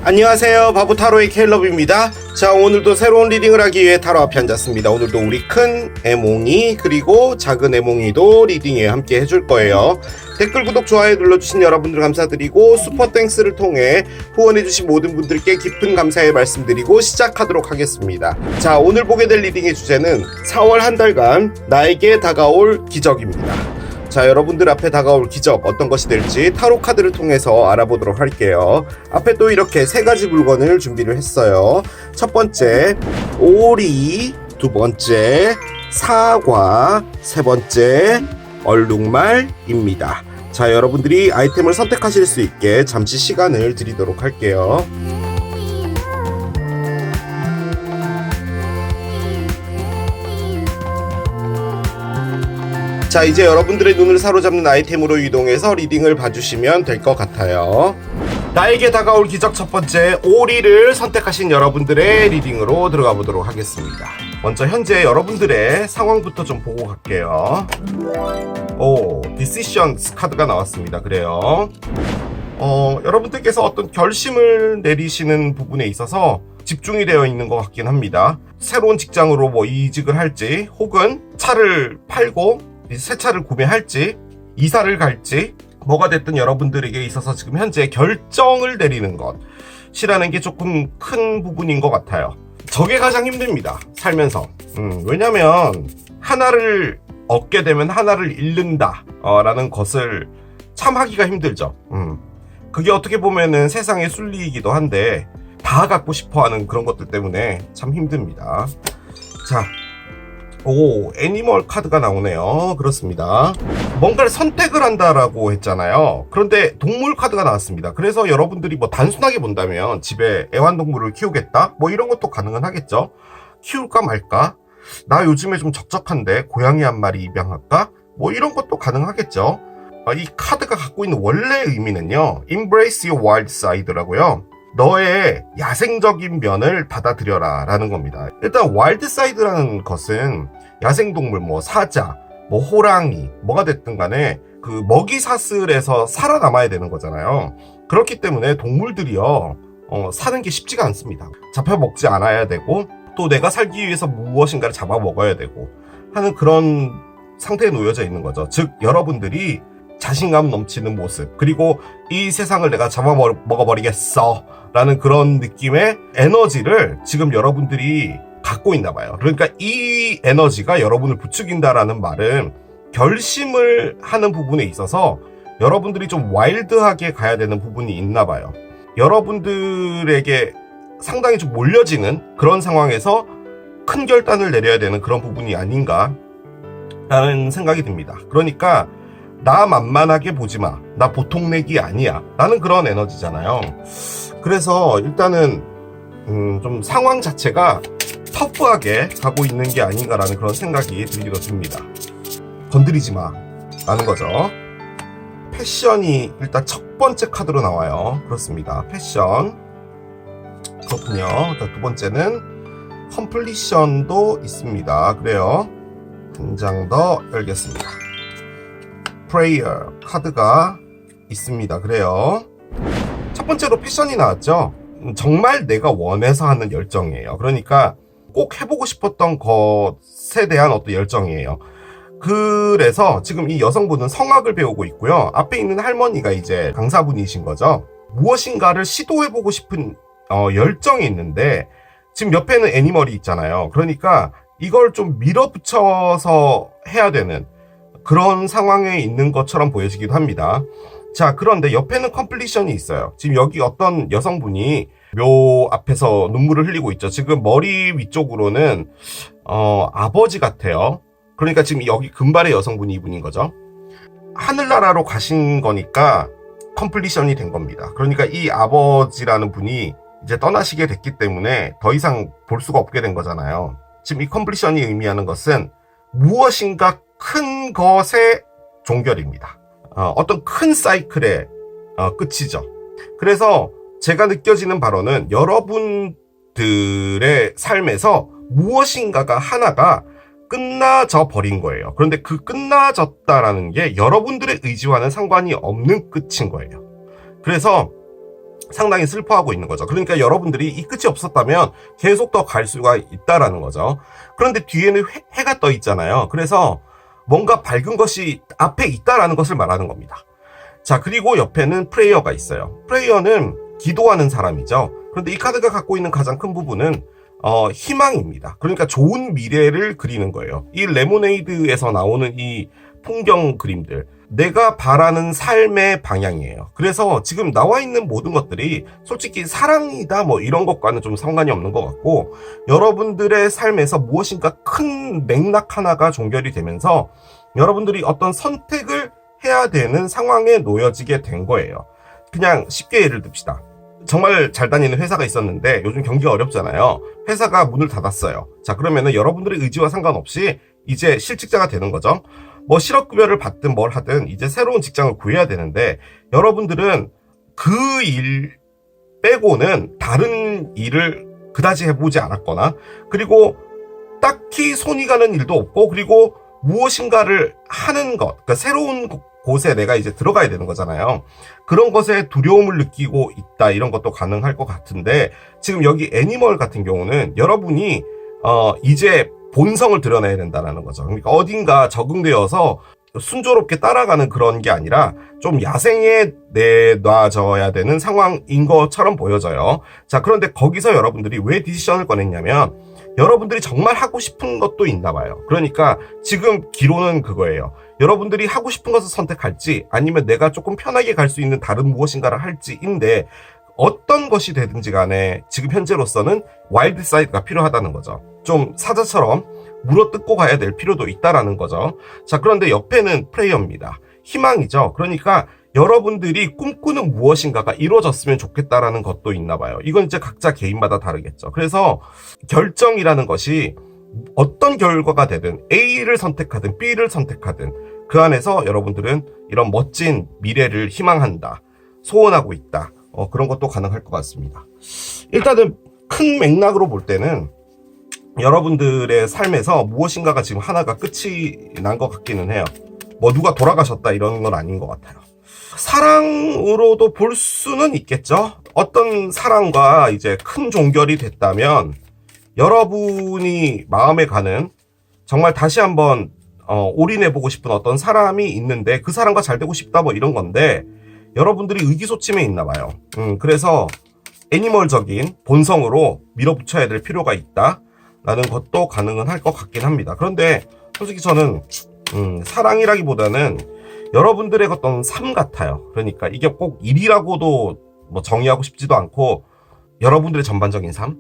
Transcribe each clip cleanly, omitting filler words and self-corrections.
안녕하세요, 바보타로의 켈럽입니다. 자, 오늘도 새로운 리딩을 하기 위해 타로 앞에 앉았습니다. 오늘도 우리 큰 애몽이 그리고 작은 애몽이도 리딩에 함께 해줄 거예요. 댓글, 구독, 좋아요 눌러주신 여러분들 감사드리고 슈퍼땡스를 통해 후원해주신 모든 분들께 깊은 감사의 말씀드리고 시작하도록 하겠습니다. 자, 오늘 보게 될 리딩의 주제는 4월 한 달간 나에게 다가올 기적입니다. 자, 여러분들 앞에 다가올 기적 어떤 것이 될지 타로 카드를 통해서 알아보도록 할게요. 앞에 또 이렇게 세 가지 물건을 준비를 했어요. 첫 번째 오리, 두 번째 사과, 세 번째 얼룩말입니다. 자, 여러분들이 아이템을 선택하실 수 있게 잠시 시간을 드리도록 할게요. 자, 이제 여러분들의 눈을 사로잡는 아이템으로 이동해서 리딩을 봐주시면 될 것 같아요. 나에게 다가올 기적 첫 번째 오리를 선택하신 여러분들의 리딩으로 들어가 보도록 하겠습니다. 먼저 현재 여러분들의 상황부터 좀 보고 갈게요. 오, Decisions 카드가 나왔습니다. 그래요. 여러분들께서 어떤 결심을 내리시는 부분에 있어서 집중이 되어 있는 것 같긴 합니다. 새로운 직장으로 뭐 이직을 할지, 혹은 차를 팔고 새 차를 구매할지, 이사를 갈지, 뭐가 됐든 여러분들에게 있어서 지금 현재 결정을 내리는 것이라는 게 조금 큰 부분인 것 같아요. 저게 가장 힘듭니다, 살면서. 왜냐면 하나를 얻게 되면 하나를 잃는다 라는 것을 참 하기가 힘들죠. 그게 어떻게 보면은 세상의 순리이기도 한데 다 갖고 싶어하는 그런 것들 때문에 참 힘듭니다. 자, 오, 애니멀 카드가 나오네요. 그렇습니다. 뭔가를 선택을 한다라고 했잖아요. 그런데 동물 카드가 나왔습니다. 그래서 여러분들이 뭐 단순하게 본다면 집에 애완동물을 키우겠다? 뭐 이런 것도 가능은 하겠죠. 키울까 말까? 나 요즘에 좀 적적한데 고양이 한 마리 입양할까? 뭐 이런 것도 가능하겠죠. 이 카드가 갖고 있는 원래 의미는요, Embrace your wild side라고요. 너의 야생적인 면을 받아들여라 라는 겁니다. 일단 와일드 사이드라는 것은 야생동물, 뭐 사자, 뭐 호랑이, 뭐가 됐든 간에 그 먹이 사슬에서 살아남아야 되는 거잖아요. 그렇기 때문에 동물들이요, 사는 게 쉽지가 않습니다. 잡혀먹지 않아야 되고, 또 내가 살기 위해서 무엇인가를 잡아먹어야 되고 하는 그런 상태에 놓여져 있는 거죠. 즉, 여러분들이 자신감 넘치는 모습, 그리고 이 세상을 내가 잡아먹어버리겠어 라는 그런 느낌의 에너지를 지금 여러분들이 갖고 있나 봐요. 그러니까 이 에너지가 여러분을 부추긴다라는 말은 결심을 하는 부분에 있어서 여러분들이 좀 와일드하게 가야 되는 부분이 있나 봐요. 여러분들에게 상당히 좀 몰려지는 그런 상황에서 큰 결단을 내려야 되는 그런 부분이 아닌가 라는 생각이 듭니다. 그러니까 나 만만하게 보지 마, 나 보통 내기 아니야 라는 그런 에너지잖아요. 그래서 일단은 좀 상황 자체가 터프하게 가고 있는 게 아닌가라는 그런 생각이 들기도 듭니다. 건드리지 마 라는 거죠. 패션이 일단 첫 번째 카드로 나와요. 그렇습니다. 패션. 그렇군요. 두 번째는 컴플리션도 있습니다. 그래요. 한 장 더 열겠습니다. 프레이어 카드가 있습니다. 그래요. 첫 번째로 패션이 나왔죠. 정말 내가 원해서 하는 열정이에요. 그러니까 꼭 해보고 싶었던 것에 대한 어떤 열정이에요. 그래서 지금 이 여성분은 성악을 배우고 있고요. 앞에 있는 할머니가 이제 강사분이신 거죠. 무엇인가를 시도해보고 싶은 열정이 있는데 지금 옆에는 애니멀이 있잖아요. 그러니까 이걸 좀 밀어붙여서 해야 되는 그런 상황에 있는 것처럼 보여지기도 합니다. 자, 그런데 옆에는 컴플리션이 있어요. 지금 여기 어떤 여성분이 묘 앞에서 눈물을 흘리고 있죠. 지금 머리 위쪽으로는 아버지 같아요. 그러니까 지금 여기 금발의 여성분이 이분인 거죠. 하늘나라로 가신 거니까 컴플리션이 된 겁니다. 그러니까 이 아버지라는 분이 이제 떠나시게 됐기 때문에 더 이상 볼 수가 없게 된 거잖아요. 지금 이 컴플리션이 의미하는 것은 무엇인가 큰 것의 종결입니다. 어떤 큰 사이클의 끝이죠. 그래서 제가 느껴지는 바로는 여러분들의 삶에서 무엇인가가 하나가 끝나져 버린 거예요. 그런데 그 끝나졌다라는 게 여러분들의 의지와는 상관이 없는 끝인 거예요. 그래서 상당히 슬퍼하고 있는 거죠. 그러니까 여러분들이 이 끝이 없었다면 계속 더 갈 수가 있다라는 거죠. 그런데 뒤에는 해가 떠 있잖아요. 그래서 뭔가 밝은 것이 앞에 있다라는 것을 말하는 겁니다. 자, 그리고 옆에는 프레이어가 있어요. 프레이어는 기도하는 사람이죠. 그런데 이 카드가 갖고 있는 가장 큰 부분은 희망입니다. 그러니까 좋은 미래를 그리는 거예요. 이 레모네이드에서 나오는 이 풍경 그림들, 내가 바라는 삶의 방향이에요. 그래서 지금 나와 있는 모든 것들이 솔직히 사랑이다 뭐 이런 것과는 좀 상관이 없는 것 같고, 여러분들의 삶에서 무엇인가 큰 맥락 하나가 종결이 되면서 여러분들이 어떤 선택을 해야 되는 상황에 놓여지게 된 거예요. 그냥 쉽게 예를 듭시다. 정말 잘 다니는 회사가 있었는데 요즘 경기가 어렵잖아요. 회사가 문을 닫았어요. 자, 그러면은 여러분들의 의지와 상관없이 이제 실직자가 되는 거죠. 뭐 실업급여를 받든 뭘 하든 이제 새로운 직장을 구해야 되는데, 여러분들은 그 일 빼고는 다른 일을 그다지 해보지 않았거나, 그리고 딱히 손이 가는 일도 없고, 그리고 무엇인가를 하는 것, 그러니까 새로운 곳에 내가 이제 들어가야 되는 거잖아요. 그런 것에 두려움을 느끼고 있다, 이런 것도 가능할 것 같은데, 지금 여기 애니멀 같은 경우는 여러분이 이제 본성을 드러내야 된다는 거죠. 그러니까 어딘가 적응되어서 순조롭게 따라가는 그런 게 아니라 좀 야생에 내놔져야 되는 상황인 것처럼 보여져요. 자, 그런데 거기서 여러분들이 왜 디시션을 꺼냈냐면, 여러분들이 정말 하고 싶은 것도 있나 봐요. 그러니까 지금 기로는 그거예요. 여러분들이 하고 싶은 것을 선택할지, 아니면 내가 조금 편하게 갈 수 있는 다른 무엇인가를 할지인데, 어떤 것이 되든지 간에 지금 현재로서는 와일드 사이드가 필요하다는 거죠. 좀 사자처럼 물어뜯고 가야 될 필요도 있다라는 거죠. 자, 그런데 옆에는 프레이어입니다. 희망이죠. 그러니까 여러분들이 꿈꾸는 무엇인가가 이루어졌으면 좋겠다라는 것도 있나 봐요. 이건 이제 각자 개인마다 다르겠죠. 그래서 결정이라는 것이 어떤 결과가 되든 A를 선택하든 B를 선택하든 그 안에서 여러분들은 이런 멋진 미래를 희망한다, 소원하고 있다, 그런 것도 가능할 것 같습니다. 일단은 큰 맥락으로 볼 때는 여러분들의 삶에서 무엇인가가 지금 하나가 끝이 난 것 같기는 해요. 뭐 누가 돌아가셨다 이런 건 아닌 것 같아요. 사랑으로도 볼 수는 있겠죠. 어떤 사랑과 이제 큰 종결이 됐다면 여러분이 마음에 가는, 정말 다시 한번 올인해보고 싶은 어떤 사람이 있는데 그 사람과 잘 되고 싶다 뭐 이런 건데, 여러분들이 의기소침해 있나 봐요. 그래서 애니멀적인 본성으로 밀어붙여야 될 필요가 있다 라는 것도 가능은 할 것 같긴 합니다. 그런데 솔직히 저는 사랑이라기보다는 여러분들의 어떤 삶 같아요. 그러니까 이게 꼭 일이라고도 뭐 정의하고 싶지도 않고, 여러분들의 전반적인 삶.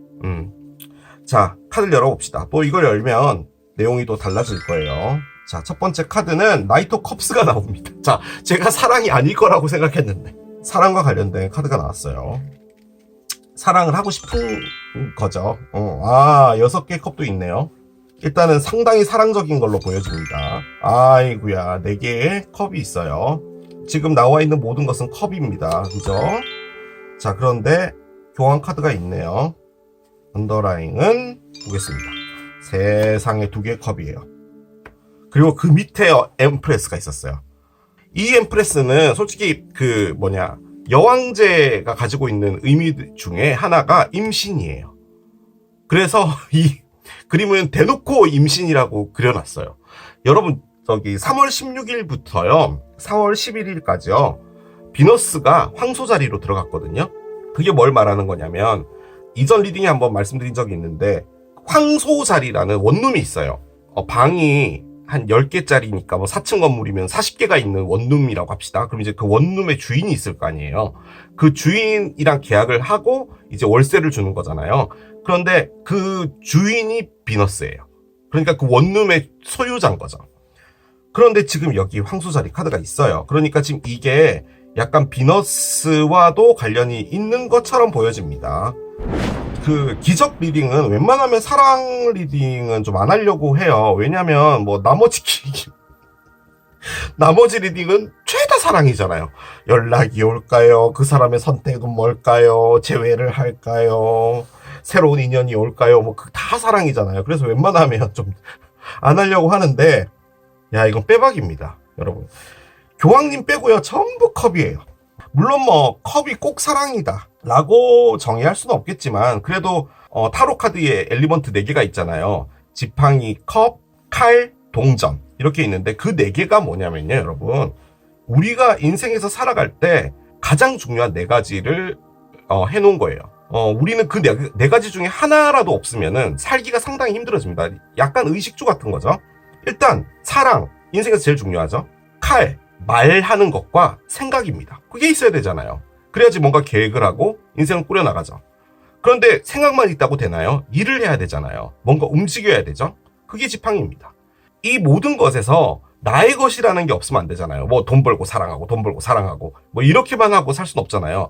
자, 카드를 열어봅시다. 또 이걸 열면 내용이 또 달라질 거예요. 자, 첫 번째 카드는 나이트 오브 컵스가 나옵니다. 자, 제가 사랑이 아닐 거라고 생각했는데 사랑과 관련된 카드가 나왔어요. 사랑을 하고 싶은 거죠. 6개의 컵도 있네요. 일단은 상당히 사랑적인 걸로 보여집니다. 아이구야, 4개의 컵이 있어요. 지금 나와 있는 모든 것은 컵입니다. 그죠? 자, 그런데 교환 카드가 있네요. 언더라잉은 보겠습니다. 세상에 2개의 컵이에요. 그리고 그 밑에 엠프레스가 있었어요. 이 엠프레스는 솔직히 여왕제가 가지고 있는 의미 중에 하나가 임신이에요. 그래서 이 그림은 대놓고 임신이라고 그려놨어요. 여러분, 3월 16일부터요 4월 11일까지요 비너스가 황소 자리로 들어갔거든요. 그게 뭘 말하는 거냐면, 이전 리딩에 한번 말씀드린 적이 있는데, 황소 자리라는 원룸이 있어요. 방이 한 10개짜리니까 뭐 4층 건물이면 40개가 있는 원룸이라고 합시다. 그럼 이제 그 원룸의 주인이 있을 거 아니에요. 그 주인이랑 계약을 하고 이제 월세를 주는 거잖아요. 그런데 그 주인이 비너스예요. 그러니까 그 원룸의 소유자인 거죠. 그런데 지금 여기 황소자리 카드가 있어요. 그러니까 지금 이게 약간 비너스와도 관련이 있는 것처럼 보여집니다. 그 기적 리딩은 웬만하면 사랑 리딩은 좀 안 하려고 해요. 왜냐면 뭐 나머지 리딩은 죄다 사랑이잖아요. 연락이 올까요? 그 사람의 선택은 뭘까요? 재회를 할까요? 새로운 인연이 올까요? 뭐 다 사랑이잖아요. 그래서 웬만하면 좀 안 하려고 하는데, 야, 이건 빼박입니다, 여러분. 교황님 빼고요 전부 컵이에요. 물론 뭐 컵이 꼭 사랑이다 라고 정의할 수는 없겠지만, 그래도 타로 카드에 엘리먼트 4개가 있잖아요. 지팡이, 컵, 칼, 동전 이렇게 있는데, 그 4개가 뭐냐면요, 여러분, 우리가 인생에서 살아갈 때 가장 중요한 4가지를 해놓은 거예요. 우리는 그 네 가지 중에 하나라도 없으면은 살기가 상당히 힘들어집니다. 약간 의식주 같은 거죠. 일단 사랑, 인생에서 제일 중요하죠. 칼, 말하는 것과 생각입니다. 그게 있어야 되잖아요. 그래야지 뭔가 계획을 하고 인생을 꾸려나가죠. 그런데 생각만 있다고 되나요? 일을 해야 되잖아요. 뭔가 움직여야 되죠. 그게 지팡이입니다. 이 모든 것에서 나의 것이라는 게 없으면 안 되잖아요. 뭐 돈 벌고 사랑하고 돈 벌고 사랑하고 뭐 이렇게만 하고 살 수는 없잖아요.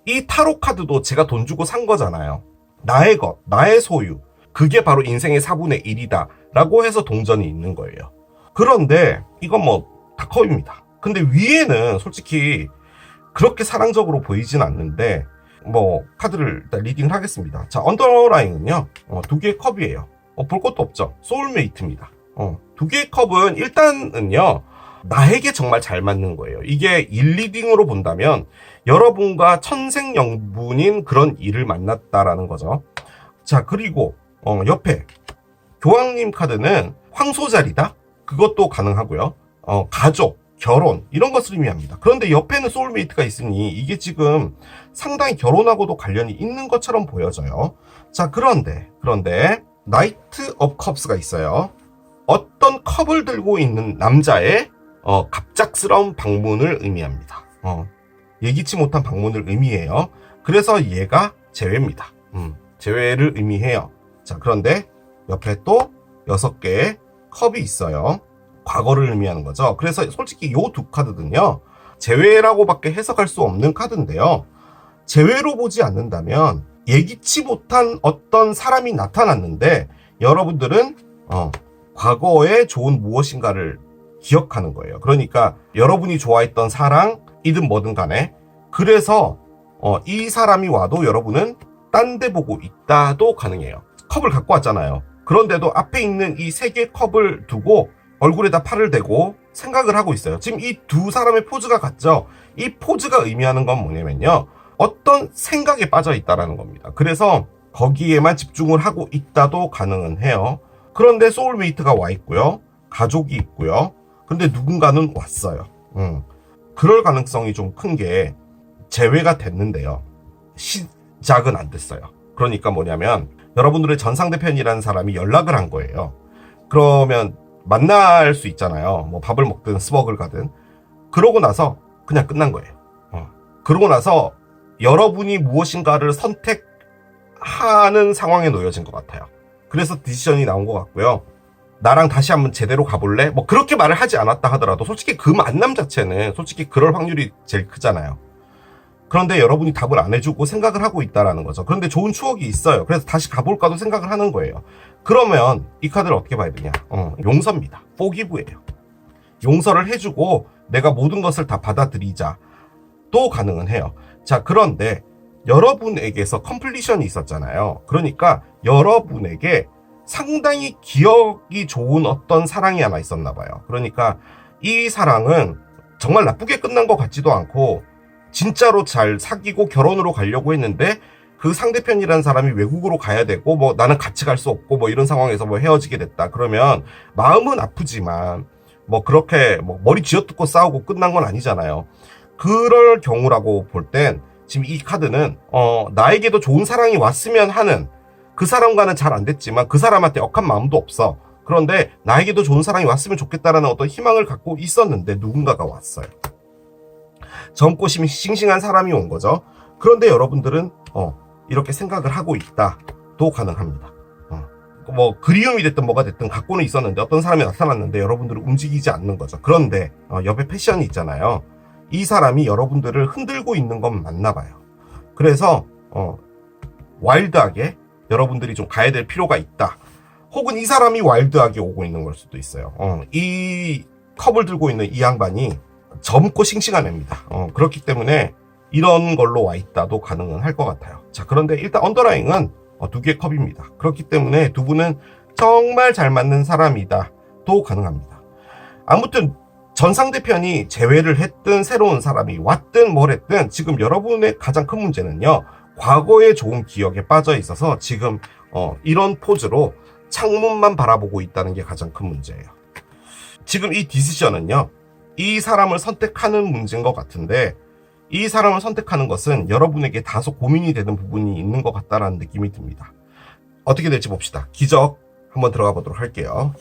이 타로 카드도 제가 돈 주고 산 거잖아요. 나의 것, 나의 소유. 그게 바로 인생의 4분의 1이다 라고 해서 동전이 있는 거예요. 그런데 이건 뭐 다 컵입니다. 근데 위에는 솔직히 그렇게 사랑적으로 보이진 않는데, 뭐 카드를 일단 리딩을 하겠습니다. 자, 언더라인은요 2개의 컵이에요. 볼 것도 없죠. 소울메이트입니다. 2개의 컵은 일단은요 나에게 정말 잘 맞는 거예요. 이게 1리딩으로 본다면 여러분과 천생연분인 그런 일을 만났다라는 거죠. 자, 그리고 옆에 교황님 카드는 황소자리다. 그것도 가능하고요. 가족, 결혼 이런 것을 의미합니다. 그런데 옆에는 소울메이트가 있으니 이게 지금 상당히 결혼하고도 관련이 있는 것처럼 보여져요. 자, 그런데 나이트 업 컵스가 있어요. 어떤 컵을 들고 있는 남자의 갑작스러운 방문을 의미합니다. 예기치 못한 방문을 의미해요. 그래서 얘가 재회입니다. 재회를 의미해요. 자, 그런데 옆에 또 6개의 컵이 있어요. 과거를 의미하는 거죠. 그래서 솔직히 요 2 카드는요 재회라고밖에 해석할 수 없는 카드인데요, 재회로 보지 않는다면 예기치 못한 어떤 사람이 나타났는데 여러분들은 과거에 좋은 무엇인가를 기억하는 거예요. 그러니까 여러분이 좋아했던 사랑이든 뭐든 간에, 그래서 이 사람이 와도 여러분은 딴 데 보고 있다도 가능해요. 컵을 갖고 왔잖아요. 그런데도 앞에 있는 이 3개의 컵을 두고 얼굴에다 팔을 대고 생각을 하고 있어요. 지금 이 2 사람의 포즈가 같죠? 이 포즈가 의미하는 건 뭐냐면요, 어떤 생각에 빠져 있다라는 겁니다. 그래서 거기에만 집중을 하고 있다도 가능은 해요. 그런데 소울메이트가 와 있고요, 가족이 있고요. 근데 누군가는 왔어요. 그럴 가능성이 좀 큰 게 재회가 됐는데요, 시작은 안 됐어요. 그러니까 뭐냐면 여러분들의 전상대편이라는 사람이 연락을 한 거예요. 그러면 만날 수 있잖아요. 뭐 밥을 먹든 스벅을 가든. 그러고 나서 그냥 끝난 거예요. 그러고 나서 여러분이 무엇인가를 선택하는 상황에 놓여진 것 같아요. 그래서 디시전이 나온 것 같고요. 나랑 다시 한번 제대로 가볼래? 뭐 그렇게 말을 하지 않았다 하더라도 솔직히 그 만남 자체는 솔직히 그럴 확률이 제일 크잖아요. 그런데 여러분이 답을 안 해주고 생각을 하고 있다라는 거죠. 그런데 좋은 추억이 있어요. 그래서 다시 가볼까도 생각을 하는 거예요. 그러면 이 카드를 어떻게 봐야 되냐? 용서입니다. 포기브예요. 용서를 해주고 내가 모든 것을 다 받아들이자 또 가능은 해요. 자, 그런데 여러분에게서 컴플리션이 있었잖아요. 그러니까 여러분에게 상당히 기억이 좋은 어떤 사랑이 하나 있었나 봐요. 그러니까 이 사랑은 정말 나쁘게 끝난 것 같지도 않고 진짜로 잘 사귀고 결혼으로 가려고 했는데 그 상대편이라는 사람이 외국으로 가야 되고 뭐 나는 같이 갈 수 없고 뭐 이런 상황에서 뭐 헤어지게 됐다. 그러면 마음은 아프지만 뭐 그렇게 뭐 머리 쥐어뜯고 싸우고 끝난 건 아니잖아요. 그럴 경우라고 볼 땐 지금 이 카드는 나에게도 좋은 사랑이 왔으면 하는, 그 사람과는 잘 안 됐지만 그 사람한테 억한 마음도 없어. 그런데 나에게도 좋은 사랑이 왔으면 좋겠다라는 어떤 희망을 갖고 있었는데 누군가가 왔어요. 젊고 싱싱한 사람이 온 거죠. 그런데 여러분들은 이렇게 생각을 하고 있다도 가능합니다. 뭐 그리움이 됐든 뭐가 됐든 갖고는 있었는데 어떤 사람이 나타났는데 여러분들은 움직이지 않는 거죠. 그런데 옆에 패션이 있잖아요. 이 사람이 여러분들을 흔들고 있는 건 맞나 봐요. 그래서 와일드하게 여러분들이 좀 가야 될 필요가 있다. 혹은 이 사람이 와일드하게 오고 있는 걸 수도 있어요. 이 컵을 들고 있는 이 양반이 젊고 싱싱한 애입니다. 그렇기 때문에 이런 걸로 와 있다도 가능은 할 것 같아요. 자, 그런데 일단 언더라인은 2개의 컵입니다. 그렇기 때문에 두 분은 정말 잘 맞는 사람이다 도 가능합니다. 아무튼 전 상대편이 재회를 했든 새로운 사람이 왔든 뭘 했든 지금 여러분의 가장 큰 문제는요. 과거의 좋은 기억에 빠져 있어서 지금 이런 포즈로 창문만 바라보고 있다는 게 가장 큰 문제예요. 지금 이 디시전은요. 이 사람을 선택하는 문제인 것 같은데 이 사람을 선택하는 것은 여러분에게 다소 고민이 되는 부분이 있는 것 같다라는 느낌이 듭니다. 어떻게 될지 봅시다. 기적 한번 들어가 보도록 할게요.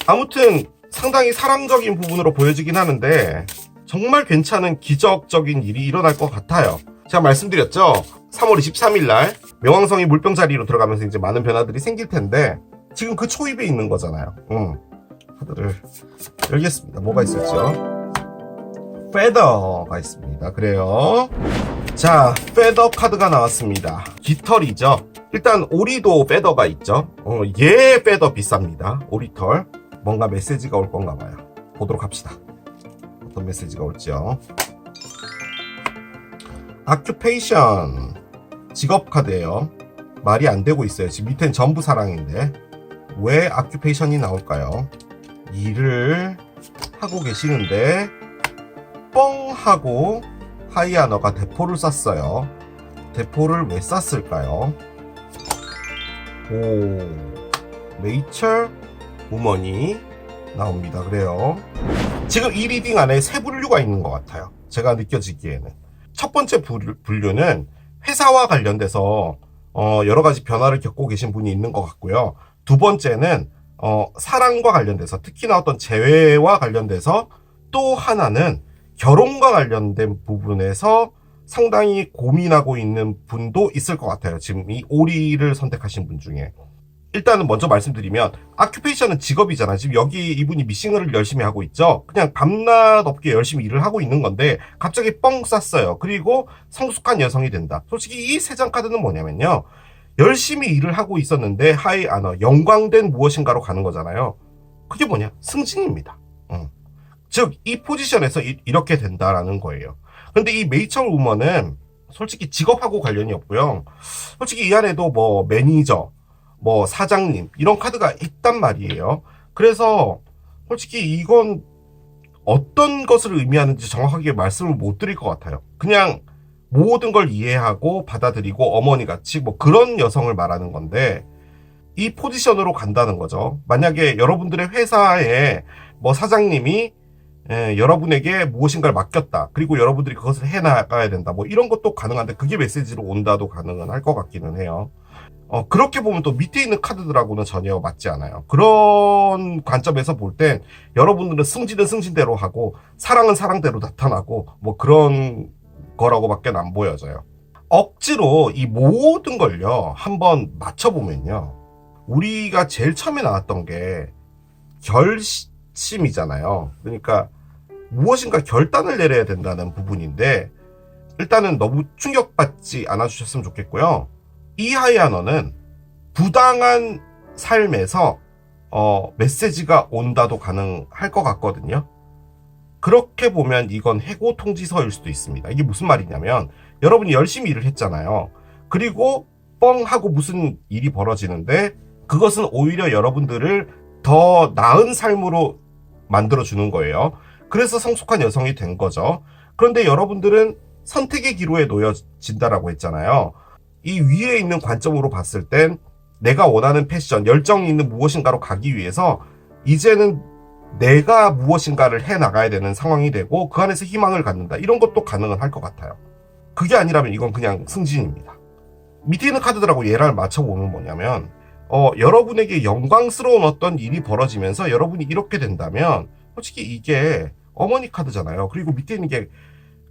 아무튼 상당히 사랑적인 부분으로 보여지긴 하는데 정말 괜찮은 기적적인 일이 일어날 것 같아요. 제가 말씀드렸죠. 3월 23일 날 명왕성이 물병자리로 들어가면서 이제 많은 변화들이 생길 텐데 지금 그 초입에 있는 거잖아요. 카드를 열겠습니다. 뭐가 있었죠? 페더가 있습니다. 그래요. 자, 페더 카드가 나왔습니다. 깃털이죠. 일단 오리도 페더가 있죠. 얘 페더 비쌉니다. 오리털. 뭔가 메시지가 올 건가 봐요. 보도록 합시다. 어떤 메시지가 올지요. 아큐페이션 직업 카드예요. 말이 안 되고 있어요. 지금 밑엔 전부 사랑인데 왜 아큐페이션이 나올까요? 일을 하고 계시는데 뻥 하고 하이아너가 대포를 쐈어요. 대포를 왜 쐈을까요? 오, 메이철 우먼이 나옵니다. 그래요. 지금 이 리딩 안에 세 분류가 있는 것 같아요. 제가 느껴지기에는. 첫 번째 분류는 회사와 관련돼서 여러 가지 변화를 겪고 계신 분이 있는 것 같고요. 두 번째는 사랑과 관련돼서 특히나 어떤 재회와 관련돼서 또 하나는 결혼과 관련된 부분에서 상당히 고민하고 있는 분도 있을 것 같아요. 지금 이 오리를 선택하신 분 중에. 일단은 먼저 말씀드리면 아큐페이션은 직업이잖아요. 지금 여기 이분이 미싱을 열심히 하고 있죠. 그냥 밤낮 없게 열심히 일을 하고 있는 건데 갑자기 뻥 쐈어요. 그리고 성숙한 여성이 된다. 솔직히 이 세 장 카드는 뭐냐면요. 열심히 일을 하고 있었는데 하이아너 영광된 무엇인가로 가는 거잖아요. 그게 뭐냐? 승진입니다. 즉 이 포지션에서 이렇게 된다라는 거예요. 근데 이 메이철 우먼은 솔직히 직업하고 관련이 없고요. 솔직히 이 안에도 뭐 매니저 뭐 사장님 이런 카드가 있단 말이에요. 그래서 솔직히 이건 어떤 것을 의미하는지 정확하게 말씀을 못 드릴 것 같아요. 그냥 모든 걸 이해하고 받아들이고 어머니같이 뭐 그런 여성을 말하는 건데 이 포지션으로 간다는 거죠. 만약에 여러분들의 회사에 뭐 사장님이 여러분에게 무엇인가를 맡겼다. 그리고 여러분들이 그것을 해나가야 된다. 뭐 이런 것도 가능한데 그게 메시지로 온다도 가능은 할 것 같기는 해요. 그렇게 보면 또 밑에 있는 카드들하고는 전혀 맞지 않아요. 그런 관점에서 볼 땐 여러분들은 승진은 승진대로 하고 사랑은 사랑대로 나타나고 뭐 그런 거라고밖에 안 보여져요. 억지로 이 모든 걸요 한번 맞춰보면요. 우리가 제일 처음에 나왔던 게 결심이잖아요. 그러니까 무엇인가 결단을 내려야 된다는 부분인데 일단은 너무 충격받지 않아 주셨으면 좋겠고요. 이 하이아너는 부당한 삶에서 메시지가 온다도 가능할 것 같거든요. 그렇게 보면 이건 해고 통지서일 수도 있습니다. 이게 무슨 말이냐면 여러분이 열심히 일을 했잖아요. 그리고 뻥 하고 무슨 일이 벌어지는데 그것은 오히려 여러분들을 더 나은 삶으로 만들어주는 거예요. 그래서 성숙한 여성이 된 거죠. 그런데 여러분들은 선택의 기로에 놓여진다라고 했잖아요. 이 위에 있는 관점으로 봤을 땐 내가 원하는 패션, 열정이 있는 무엇인가로 가기 위해서 이제는 내가 무엇인가를 해나가야 되는 상황이 되고 그 안에서 희망을 갖는다. 이런 것도 가능은 할 것 같아요. 그게 아니라면 이건 그냥 승진입니다. 밑에 있는 카드들하고 얘를 맞춰보면 뭐냐면 여러분에게 영광스러운 어떤 일이 벌어지면서 여러분이 이렇게 된다면 솔직히 이게 어머니 카드잖아요. 그리고 밑에 있는 게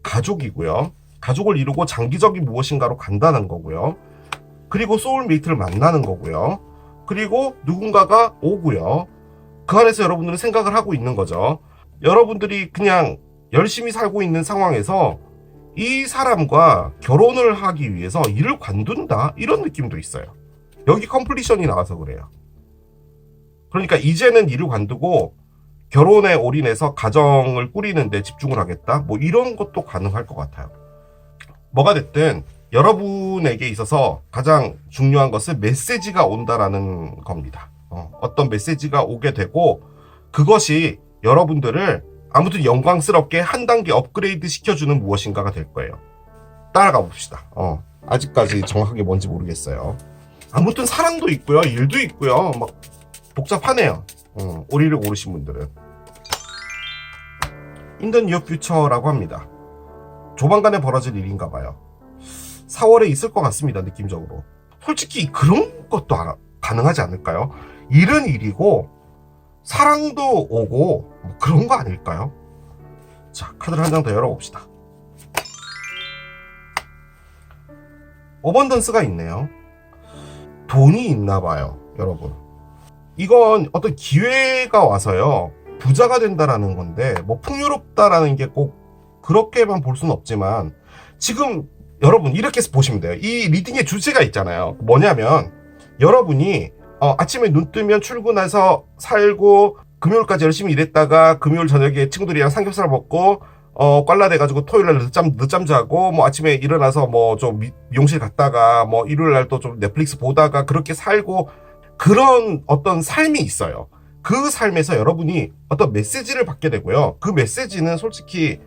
가족이고요. 가족을 이루고 장기적인 무엇인가로 간다는 거고요. 그리고 소울메이트를 만나는 거고요. 그리고 누군가가 오고요. 그 안에서 여러분들은 생각을 하고 있는 거죠. 여러분들이 그냥 열심히 살고 있는 상황에서 이 사람과 결혼을 하기 위해서 일을 관둔다? 이런 느낌도 있어요. 여기 컴플리션이 나와서 그래요. 그러니까 이제는 일을 관두고 결혼에 올인해서 가정을 꾸리는 데 집중을 하겠다? 뭐 이런 것도 가능할 것 같아요. 뭐가 됐든 여러분에게 있어서 가장 중요한 것은 메시지가 온다라는 겁니다. 어떤 메시지가 오게 되고 그것이 여러분들을 아무튼 영광스럽게 한 단계 업그레이드 시켜주는 무엇인가가 될 거예요. 따라가 봅시다. 아직까지 정확하게 뭔지 모르겠어요. 아무튼 사랑도 있고요, 일도 있고요, 막 복잡하네요. 오리를 고르신 분들은 In the near future라고 합니다. 조만간에 벌어질 일인가 봐요. 4월에 있을 것 같습니다, 느낌적으로. 솔직히 그런 것도 가능하지 않을까요? 일은 일이고 사랑도 오고 뭐 그런 거 아닐까요? 자, 카드를 한 장 더 열어봅시다. 어번던스가 있네요. 돈이 있나 봐요, 여러분. 이건 어떤 기회가 와서요, 부자가 된다라는 건데, 뭐 풍요롭다라는 게 꼭 그렇게만 볼 수는 없지만, 지금 여러분 이렇게 보시면 돼요. 이 리딩의 주제가 있잖아요. 뭐냐면 여러분이 아침에 눈 뜨면 출근해서 살고 금요일까지 열심히 일했다가 금요일 저녁에 친구들이랑 삼겹살 먹고 꽐라 돼가지고 토요일날 늦잠 자고 뭐 아침에 일어나서 뭐 좀 미용실 갔다가 뭐 일요일날 또 좀 넷플릭스 보다가 그렇게 살고 그런 어떤 삶이 있어요. 그 삶에서 여러분이 어떤 메시지를 받게 되고요. 그 메시지는 솔직히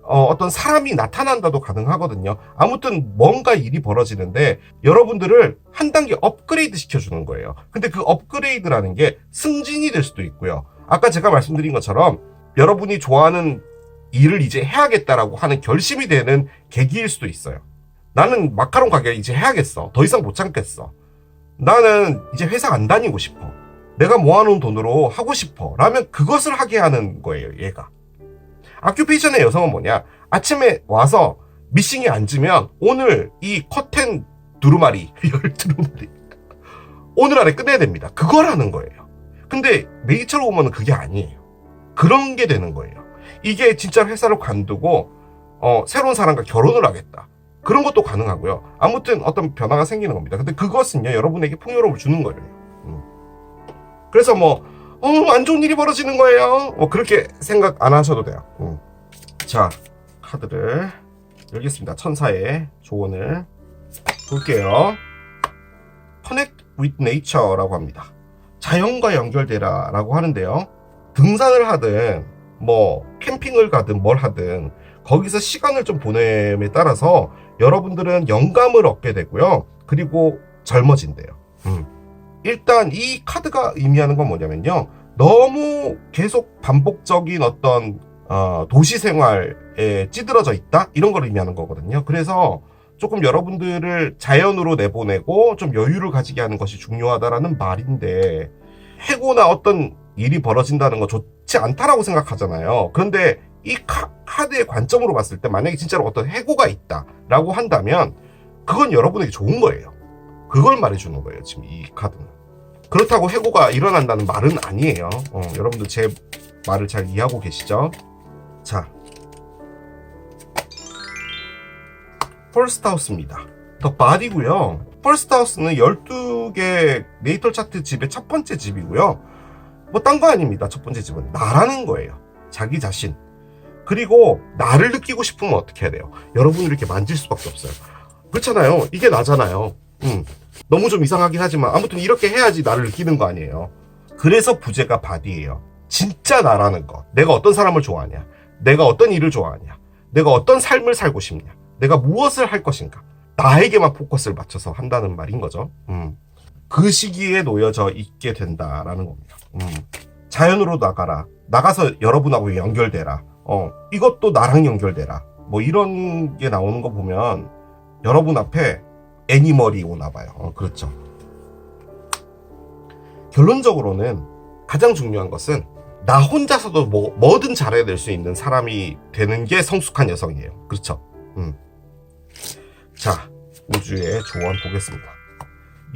어떤 사람이 나타난다도 가능하거든요. 아무튼 뭔가 일이 벌어지는데 여러분들을 한 단계 업그레이드 시켜주는 거예요. 근데 그 업그레이드라는 게 승진이 될 수도 있고요. 아까 제가 말씀드린 것처럼 여러분이 좋아하는 일을 이제 해야겠다라고 하는 결심이 되는 계기일 수도 있어요. 나는 마카롱 가게 이제 해야겠어. 더 이상 못 참겠어. 나는 이제 회사 안 다니고 싶어. 내가 모아놓은 돈으로 하고 싶어. 라면 그것을 하게 하는 거예요, 얘가. 아큐페이션의 여성은 뭐냐? 아침에 와서 미싱에 앉으면 오늘 이 커튼 두루마리, 열 두루마리 오늘 안에 끝내야 됩니다. 그걸 하는 거예요. 근데 메이처 오면은 그게 아니에요. 그런 게 되는 거예요. 이게 진짜 회사를 관두고 새로운 사람과 결혼을 하겠다. 그런 것도 가능하고요. 아무튼 어떤 변화가 생기는 겁니다. 근데 그것은요, 여러분에게 풍요로움을 주는 거예요. 그래서 안 좋은 일이 벌어지는 거예요. 그렇게 생각 안 하셔도 돼요. 자, 카드를 열겠습니다. 천사의 조언을 볼게요. Connect with nature라고 합니다. 자연과 연결되라 라고 하는데요. 등산을 하든 뭐 캠핑을 가든 뭘 하든 거기서 시간을 좀 보냄에 따라서 여러분들은 영감을 얻게 되고요. 그리고 젊어진대요. 일단 이 카드가 의미하는 건 뭐냐면요, 너무 계속 반복적인 어떤 도시 생활에 찌들어져 있다, 이런 걸 의미하는 거거든요. 그래서 조금 여러분들을 자연으로 내보내고 좀 여유를 가지게 하는 것이 중요하다라는 말인데, 해고나 어떤 일이 벌어진다는 거 좋지 않다라고 생각하잖아요. 그런데 이 카드의 관점으로 봤을 때 만약에 진짜로 어떤 해고가 있다라고 한다면 그건 여러분에게 좋은 거예요. 그걸 말해주는 거예요, 지금 이 카드는. 그렇다고 해고가 일어난다는 말은 아니에요. 여러분들 제 말을 잘 이해하고 계시죠? 자, 퍼스트 하우스입니다. 더 바디고요. 퍼스트 하우스는 12개 네이털 차트 집의 첫 번째 집이고요. 뭐 딴 거 아닙니다. 첫 번째 집은 나라는 거예요. 자기 자신. 그리고 나를 느끼고 싶으면 어떻게 해야 돼요? 여러분이 이렇게 만질 수밖에 없어요. 그렇잖아요. 이게 나잖아요. 너무 좀 이상하긴 하지만 아무튼 이렇게 해야지 나를 느끼는 거 아니에요. 그래서 부제가 바디예요. 진짜 나라는 거. 내가 어떤 사람을 좋아하냐, 내가 어떤 일을 좋아하냐, 내가 어떤 삶을 살고 싶냐, 내가 무엇을 할 것인가, 나에게만 포커스를 맞춰서 한다는 말인 거죠. 그 시기에 놓여져 있게 된다라는 겁니다. 자연으로 나가라, 나가서 여러분하고 연결되라, 이것도 나랑 연결되라, 뭐 이런 게 나오는 거 보면 여러분 앞에 애니멀이 오나 봐요. 그렇죠. 결론적으로는 가장 중요한 것은 나 혼자서도 뭐든 잘해낼 수 있는 사람이 되는 게 성숙한 여성이에요. 그렇죠. 자, 우주의 조언 보겠습니다.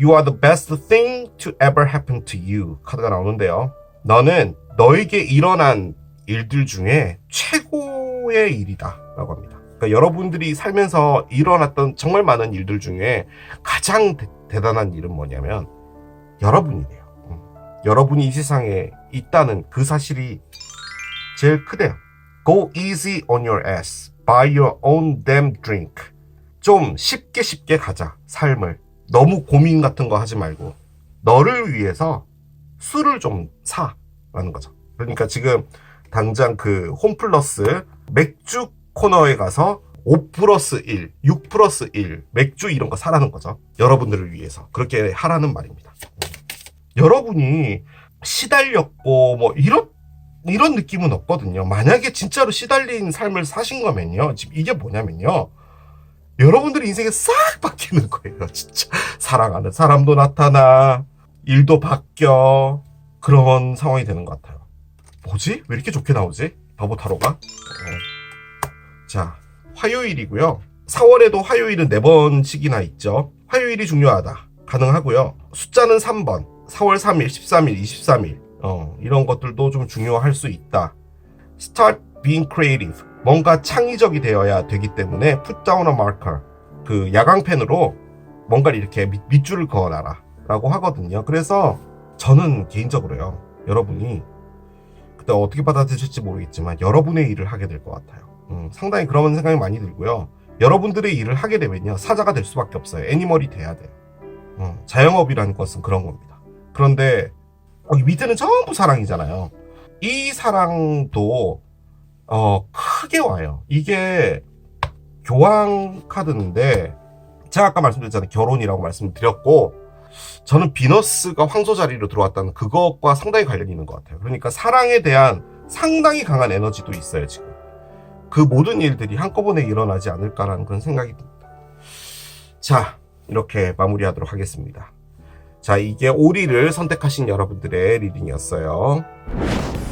You are the best thing to ever happen to you 카드가 나오는데요. 너는 너에게 일어난 일들 중에 최고의 일이다 라고 합니다. 그러니까 여러분들이 살면서 일어났던 정말 많은 일들 중에 가장 대단한 일은 뭐냐면 여러분이네요. 여러분이 이 세상에 있다는 그 사실이 제일 크대요. Go easy on your ass. Buy your own damn drink. 좀 쉽게 가자, 삶을. 너무 고민 같은 거 하지 말고 너를 위해서 술을 좀 사라는 거죠. 그러니까 지금 당장 그 홈플러스 맥주 코너에 가서 5 플러스 1, 6 플러스 1 맥주 이런 거 사라는 거죠. 여러분들을 위해서 그렇게 하라는 말입니다. 여러분이 시달렸고 뭐 이런 느낌은 없거든요. 만약에 진짜로 시달린 삶을 사신 거면요, 지금 이게 뭐냐면요, 여러분들의 인생이 싹 바뀌는 거예요. 진짜 사랑하는 사람도 나타나, 일도 바뀌어, 그런 상황이 되는 것 같아요. 뭐지? 왜 이렇게 좋게 나오지? 바보 타로가? 자, 화요일이고요. 4월에도 화요일은 4번씩이나 있죠. 화요일이 중요하다. 가능하고요. 숫자는 3번. 4월 3일, 13일, 23일. 이런 것들도 좀 중요할 수 있다. Start being creative. 뭔가 창의적이 되어야 되기 때문에 put down a marker. 그 야광펜으로 뭔가를 이렇게 밑줄을 그어놔라 라고 하거든요. 그래서 저는 개인적으로요, 여러분이 그때 어떻게 받아들일지 모르겠지만 여러분의 일을 하게 될 것 같아요. 상당히 그런 생각이 많이 들고요. 여러분들의 일을 하게 되면요, 사자가 될 수밖에 없어요. 애니멀이 돼야 돼요. 자영업이라는 것은 그런 겁니다. 그런데 여기 밑에는 전부 사랑이잖아요. 이 사랑도 크게 와요. 이게 교황 카드인데 제가 아까 말씀드렸잖아요. 결혼이라고 말씀드렸고, 저는 비너스가 황소 자리로 들어왔다는 그것과 상당히 관련이 있는 것 같아요. 그러니까 사랑에 대한 상당히 강한 에너지도 있어요. 지금 그 모든 일들이 한꺼번에 일어나지 않을까라는 그런 생각이 듭니다. 자, 이렇게 마무리하도록 하겠습니다. 자, 이게 오리를 선택하신 여러분들의 리딩이었어요.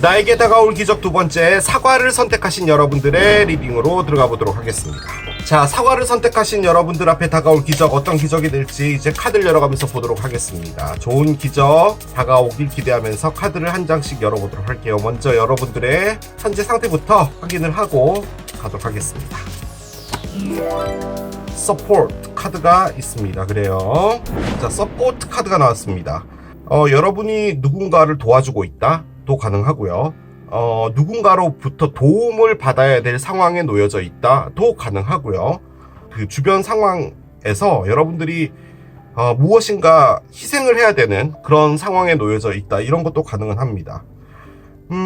나에게 다가올 기적 두 번째, 사과를 선택하신 여러분들의 리딩으로 들어가 보도록 하겠습니다. 자, 사과를 선택하신 여러분들 앞에 다가올 기적, 어떤 기적이 될지 이제 카드를 열어가면서 보도록 하겠습니다. 좋은 기적 다가오길 기대하면서 카드를 한 장씩 열어보도록 할게요. 먼저 여러분들의 현재 상태부터 확인을 하고 가도록 하겠습니다. 서포트 카드가 있습니다. 그래요. 자, 서포트 카드가 나왔습니다. 여러분이 누군가를 도와주고 있다 도 가능하고요. 누군가로부터 도움을 받아야 될 상황에 놓여져 있다 도 가능하고요. 그 주변 상황에서 여러분들이 무엇인가 희생을 해야 되는 그런 상황에 놓여져 있다, 이런 것도 가능은 합니다.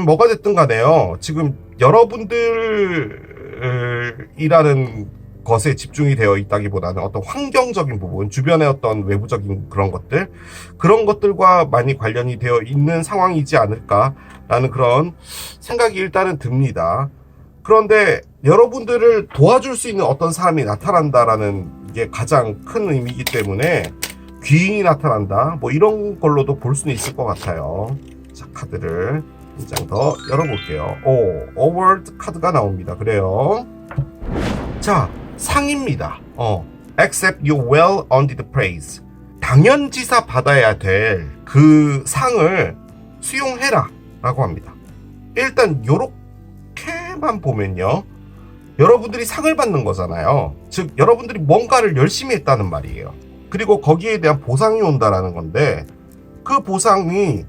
뭐가 됐든 간에요, 지금 여러분들이라는 것에 집중이 되어 있다기보다는 어떤 환경적인 부분, 주변의 어떤 외부적인 그런 것들과 많이 관련이 되어 있는 상황이지 않을까라는 그런 생각이 일단은 듭니다. 그런데 여러분들을 도와줄 수 있는 어떤 사람이 나타난다라는 게 가장 큰 의미이기 때문에 귀인이 나타난다, 뭐 이런 걸로도 볼 수는 있을 것 같아요. 자, 카드를 한 장 더 열어볼게요. 어워드 카드가 나옵니다. 그래요. 자, 상입니다. Accept your well-earned praise. 당연지사 받아야 될 그 상을 수용해라 라고 합니다. 일단 요렇게만 보면요, 여러분들이 상을 받는 거잖아요. 즉 여러분들이 뭔가를 열심히 했다는 말이에요. 그리고 거기에 대한 보상이 온다라는 건데, 그 보상이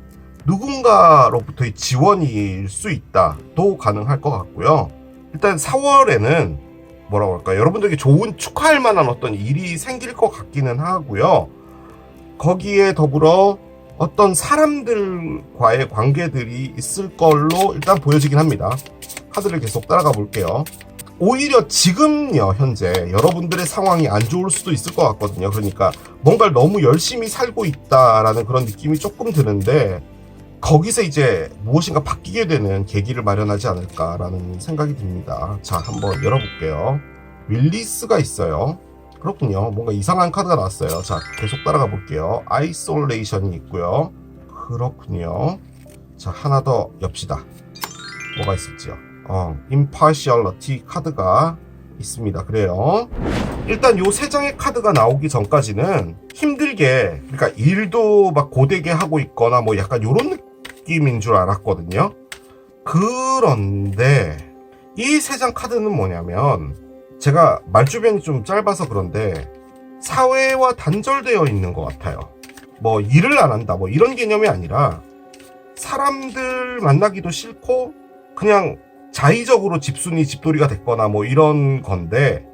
누군가로부터의 지원일 수 있다도 가능할 것 같고요. 일단 4월에는 뭐라고 할까요, 여러분들에게 좋은 축하할 만한 어떤 일이 생길 것 같기는 하고요. 거기에 더불어 어떤 사람들과의 관계들이 있을 걸로 일단 보여지긴 합니다. 카드를 계속 따라가 볼게요. 오히려 지금요, 현재 여러분들의 상황이 안 좋을 수도 있을 것 같거든요. 그러니까 뭔가를 너무 열심히 살고 있다라는 그런 느낌이 조금 드는데, 거기서 이제 무엇인가 바뀌게 되는 계기를 마련하지 않을까라는 생각이 듭니다. 자, 한번 열어볼게요. 윌리스가 있어요. 그렇군요. 뭔가 이상한 카드가 나왔어요. 자, 계속 따라가 볼게요. 아이솔레이션이 있고요. 그렇군요. 자, 하나 더 엽시다. 뭐가 있을지요? impartiality 카드가 있습니다. 그래요. 일단 요 세 장의 카드가 나오기 전까지는 힘들게, 그러니까 일도 막 고되게 하고 있거나 뭐 약간 요런 느낌인 줄 알았거든요. 그런데 이 세 장 카드는 뭐냐면, 제가 말주변이 좀 짧아서 그런데 사회와 단절되어 있는 것 같아요. 뭐 일을 안 한다 뭐 이런 개념이 아니라, 사람들 만나기도 싫고 그냥 자의적으로 집순이 집돌이가 됐거나 뭐 이런 건데,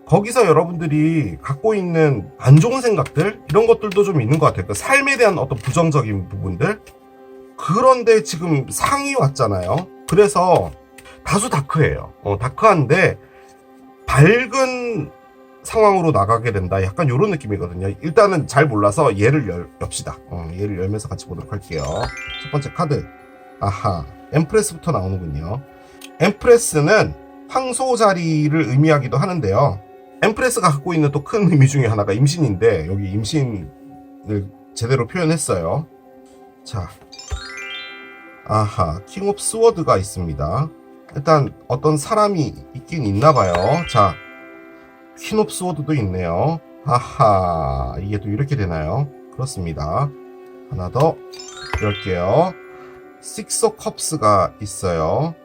거기서 여러분들이 갖고 있는 안 좋은 생각들 이런 것들도 좀 있는 것 같아요. 그 삶에 대한 어떤 부정적인 부분들. 그런데 지금 상이 왔잖아요. 그래서 다소 다크해요. 다크한데 밝은 상황으로 나가게 된다. 약간 이런 느낌이거든요. 일단은 잘 몰라서 얘를 엽시다. 얘를 열면서 같이 보도록 할게요. 첫 번째 카드. 아하, 엠프레스부터 나오는군요. 엠프레스는 황소자리를 의미하기도 하는데요. 엠프레스가 갖고 있는 또 큰 의미 중에 하나가 임신인데 여기 임신을 제대로 표현했어요. 자, 아하, 킹 오브 스워드가 있습니다. 일단 어떤 사람이 있긴 있나봐요. 자, 퀸 오브 스워드도 있네요. 아하, 이게 또 이렇게 되나요? 그렇습니다. 하나 더 열게요. 식스 오브 컵스가 있어요.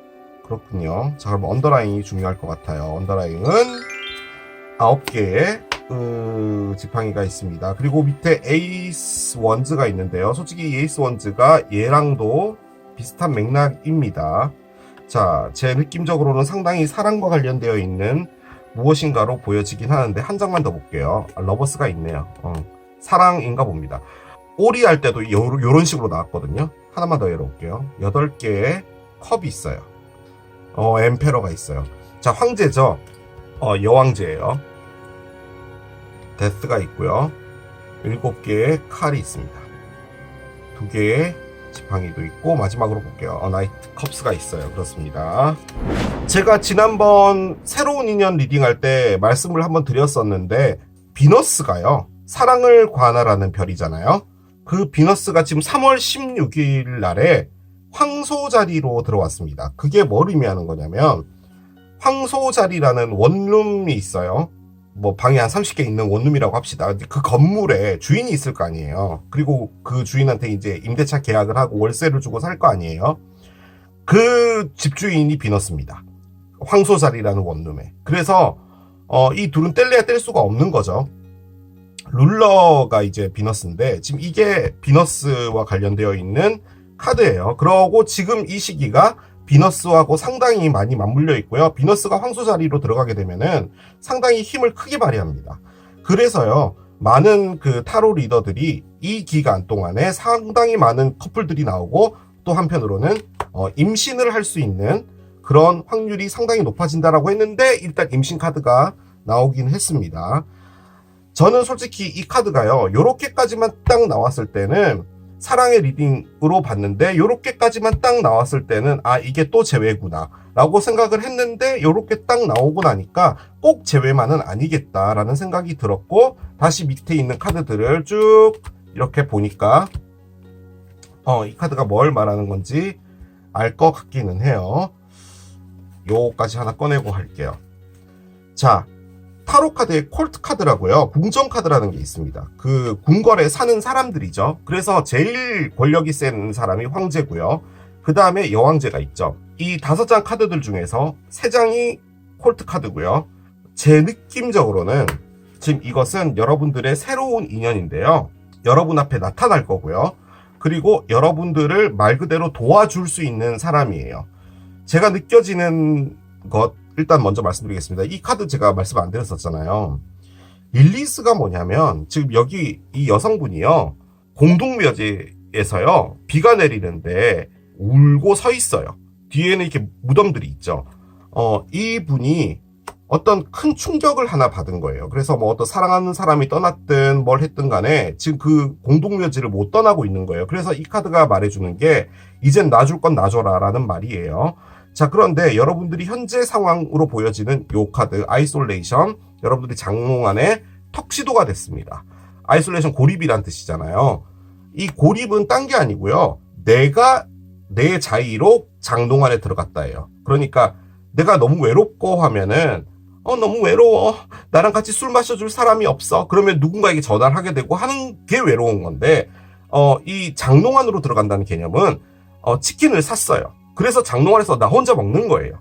그렇군요. 자, 그럼 언더라인이 중요할 것 같아요. 언더라인은 9개의 지팡이가 있습니다. 그리고 밑에 에이스 원즈가 있는데요. 솔직히 이 에이스 원즈가 얘랑도 비슷한 맥락입니다. 자, 제 느낌적으로는 상당히 사랑과 관련되어 있는 무엇인가로 보여지긴 하는데 한 장만 더 볼게요. 러버스가 있네요. 사랑인가 봅니다. 오리 할 때도 요런 식으로 나왔거든요. 하나만 더 열어볼게요. 8개의 컵이 있어요. 엠페러가 있어요. 자, 황제죠. 여왕제예요. 데스가 있고요. 7개의 칼이 있습니다. 2개의 지팡이도 있고 마지막으로 볼게요. 나이트 컵스가 있어요. 그렇습니다. 제가 지난번 새로운 인연 리딩할 때 말씀을 한번 드렸었는데 비너스가요. 사랑을 관할하는 별이잖아요. 그 비너스가 지금 3월 16일 날에 황소자리로 들어왔습니다. 그게 뭘 의미하는 거냐면 황소자리라는 원룸이 있어요. 뭐 방이 한 30개 있는 원룸이라고 합시다. 그 건물에 주인이 있을 거 아니에요. 그리고 그 주인한테 이제 임대차 계약을 하고 월세를 주고 살 거 아니에요. 그 집주인이 비너스입니다. 황소자리라는 원룸에. 그래서 이 둘은 뗄래야 뗄 수가 없는 거죠. 룰러가 이제 비너스인데 지금 이게 비너스와 관련되어 있는 카드예요. 그러고 지금 이 시기가 비너스하고 상당히 많이 맞물려 있고요. 비너스가 황소자리로 들어가게 되면은 상당히 힘을 크게 발휘합니다. 그래서요, 많은 그 타로 리더들이 이 기간 동안에 상당히 많은 커플들이 나오고 또 한편으로는 임신을 할 수 있는 그런 확률이 상당히 높아진다라고 했는데 일단 임신 카드가 나오긴 했습니다. 저는 솔직히 이 카드가요, 요렇게까지만 딱 나왔을 때는 사랑의 리딩으로 봤는데 요렇게까지만 딱 나왔을 때는 이게 또 제외구나 라고 생각을 했는데 요렇게 딱 나오고 나니까 꼭 제외만은 아니겠다라는 생각이 들었고 다시 밑에 있는 카드들을 쭉 이렇게 보니까 이 카드가 뭘 말하는 건지 알 것 같기는 해요. 요까지 하나 꺼내고 할게요. 자, 타로 카드의 콜트 카드라고요. 궁정 카드라는 게 있습니다. 그 궁궐에 사는 사람들이죠. 그래서 제일 권력이 센 사람이 황제고요. 그 다음에 여왕제가 있죠. 이 5장 카드들 중에서 3장이 콜트 카드고요. 제 느낌적으로는 지금 이것은 여러분들의 새로운 인연인데요. 여러분 앞에 나타날 거고요. 그리고 여러분들을 말 그대로 도와줄 수 있는 사람이에요. 제가 느껴지는 것 일단 먼저 말씀드리겠습니다. 이 카드 제가 말씀 안 드렸었잖아요. 릴리스가 뭐냐면 지금 여기 이 여성분이요. 공동묘지에서요. 비가 내리는데 울고 서 있어요. 뒤에는 이렇게 무덤들이 있죠. 이분이 어떤 큰 충격을 하나 받은 거예요. 그래서 뭐 어떤 사랑하는 사람이 떠났든 뭘 했든 간에 지금 그 공동묘지를 못 떠나고 있는 거예요. 그래서 이 카드가 말해주는 게 이젠 놔줄 건 놔줘라 라는 말이에요. 자, 그런데 여러분들이 현재 상황으로 보여지는 요 카드 아이솔레이션, 여러분들이 장롱안에 턱시도가 됐습니다. 아이솔레이션 고립이란 뜻이잖아요. 이 고립은 딴 게 아니고요. 내가 내 자의로 장롱 안에 들어갔다예요. 그러니까 내가 너무 외롭고 하면은 너무 외로워. 나랑 같이 술 마셔줄 사람이 없어. 그러면 누군가에게 전화를 하게 되고 하는 게 외로운 건데 이 장롱 안으로 들어간다는 개념은 치킨을 샀어요. 그래서 장롱 안에서 나 혼자 먹는 거예요.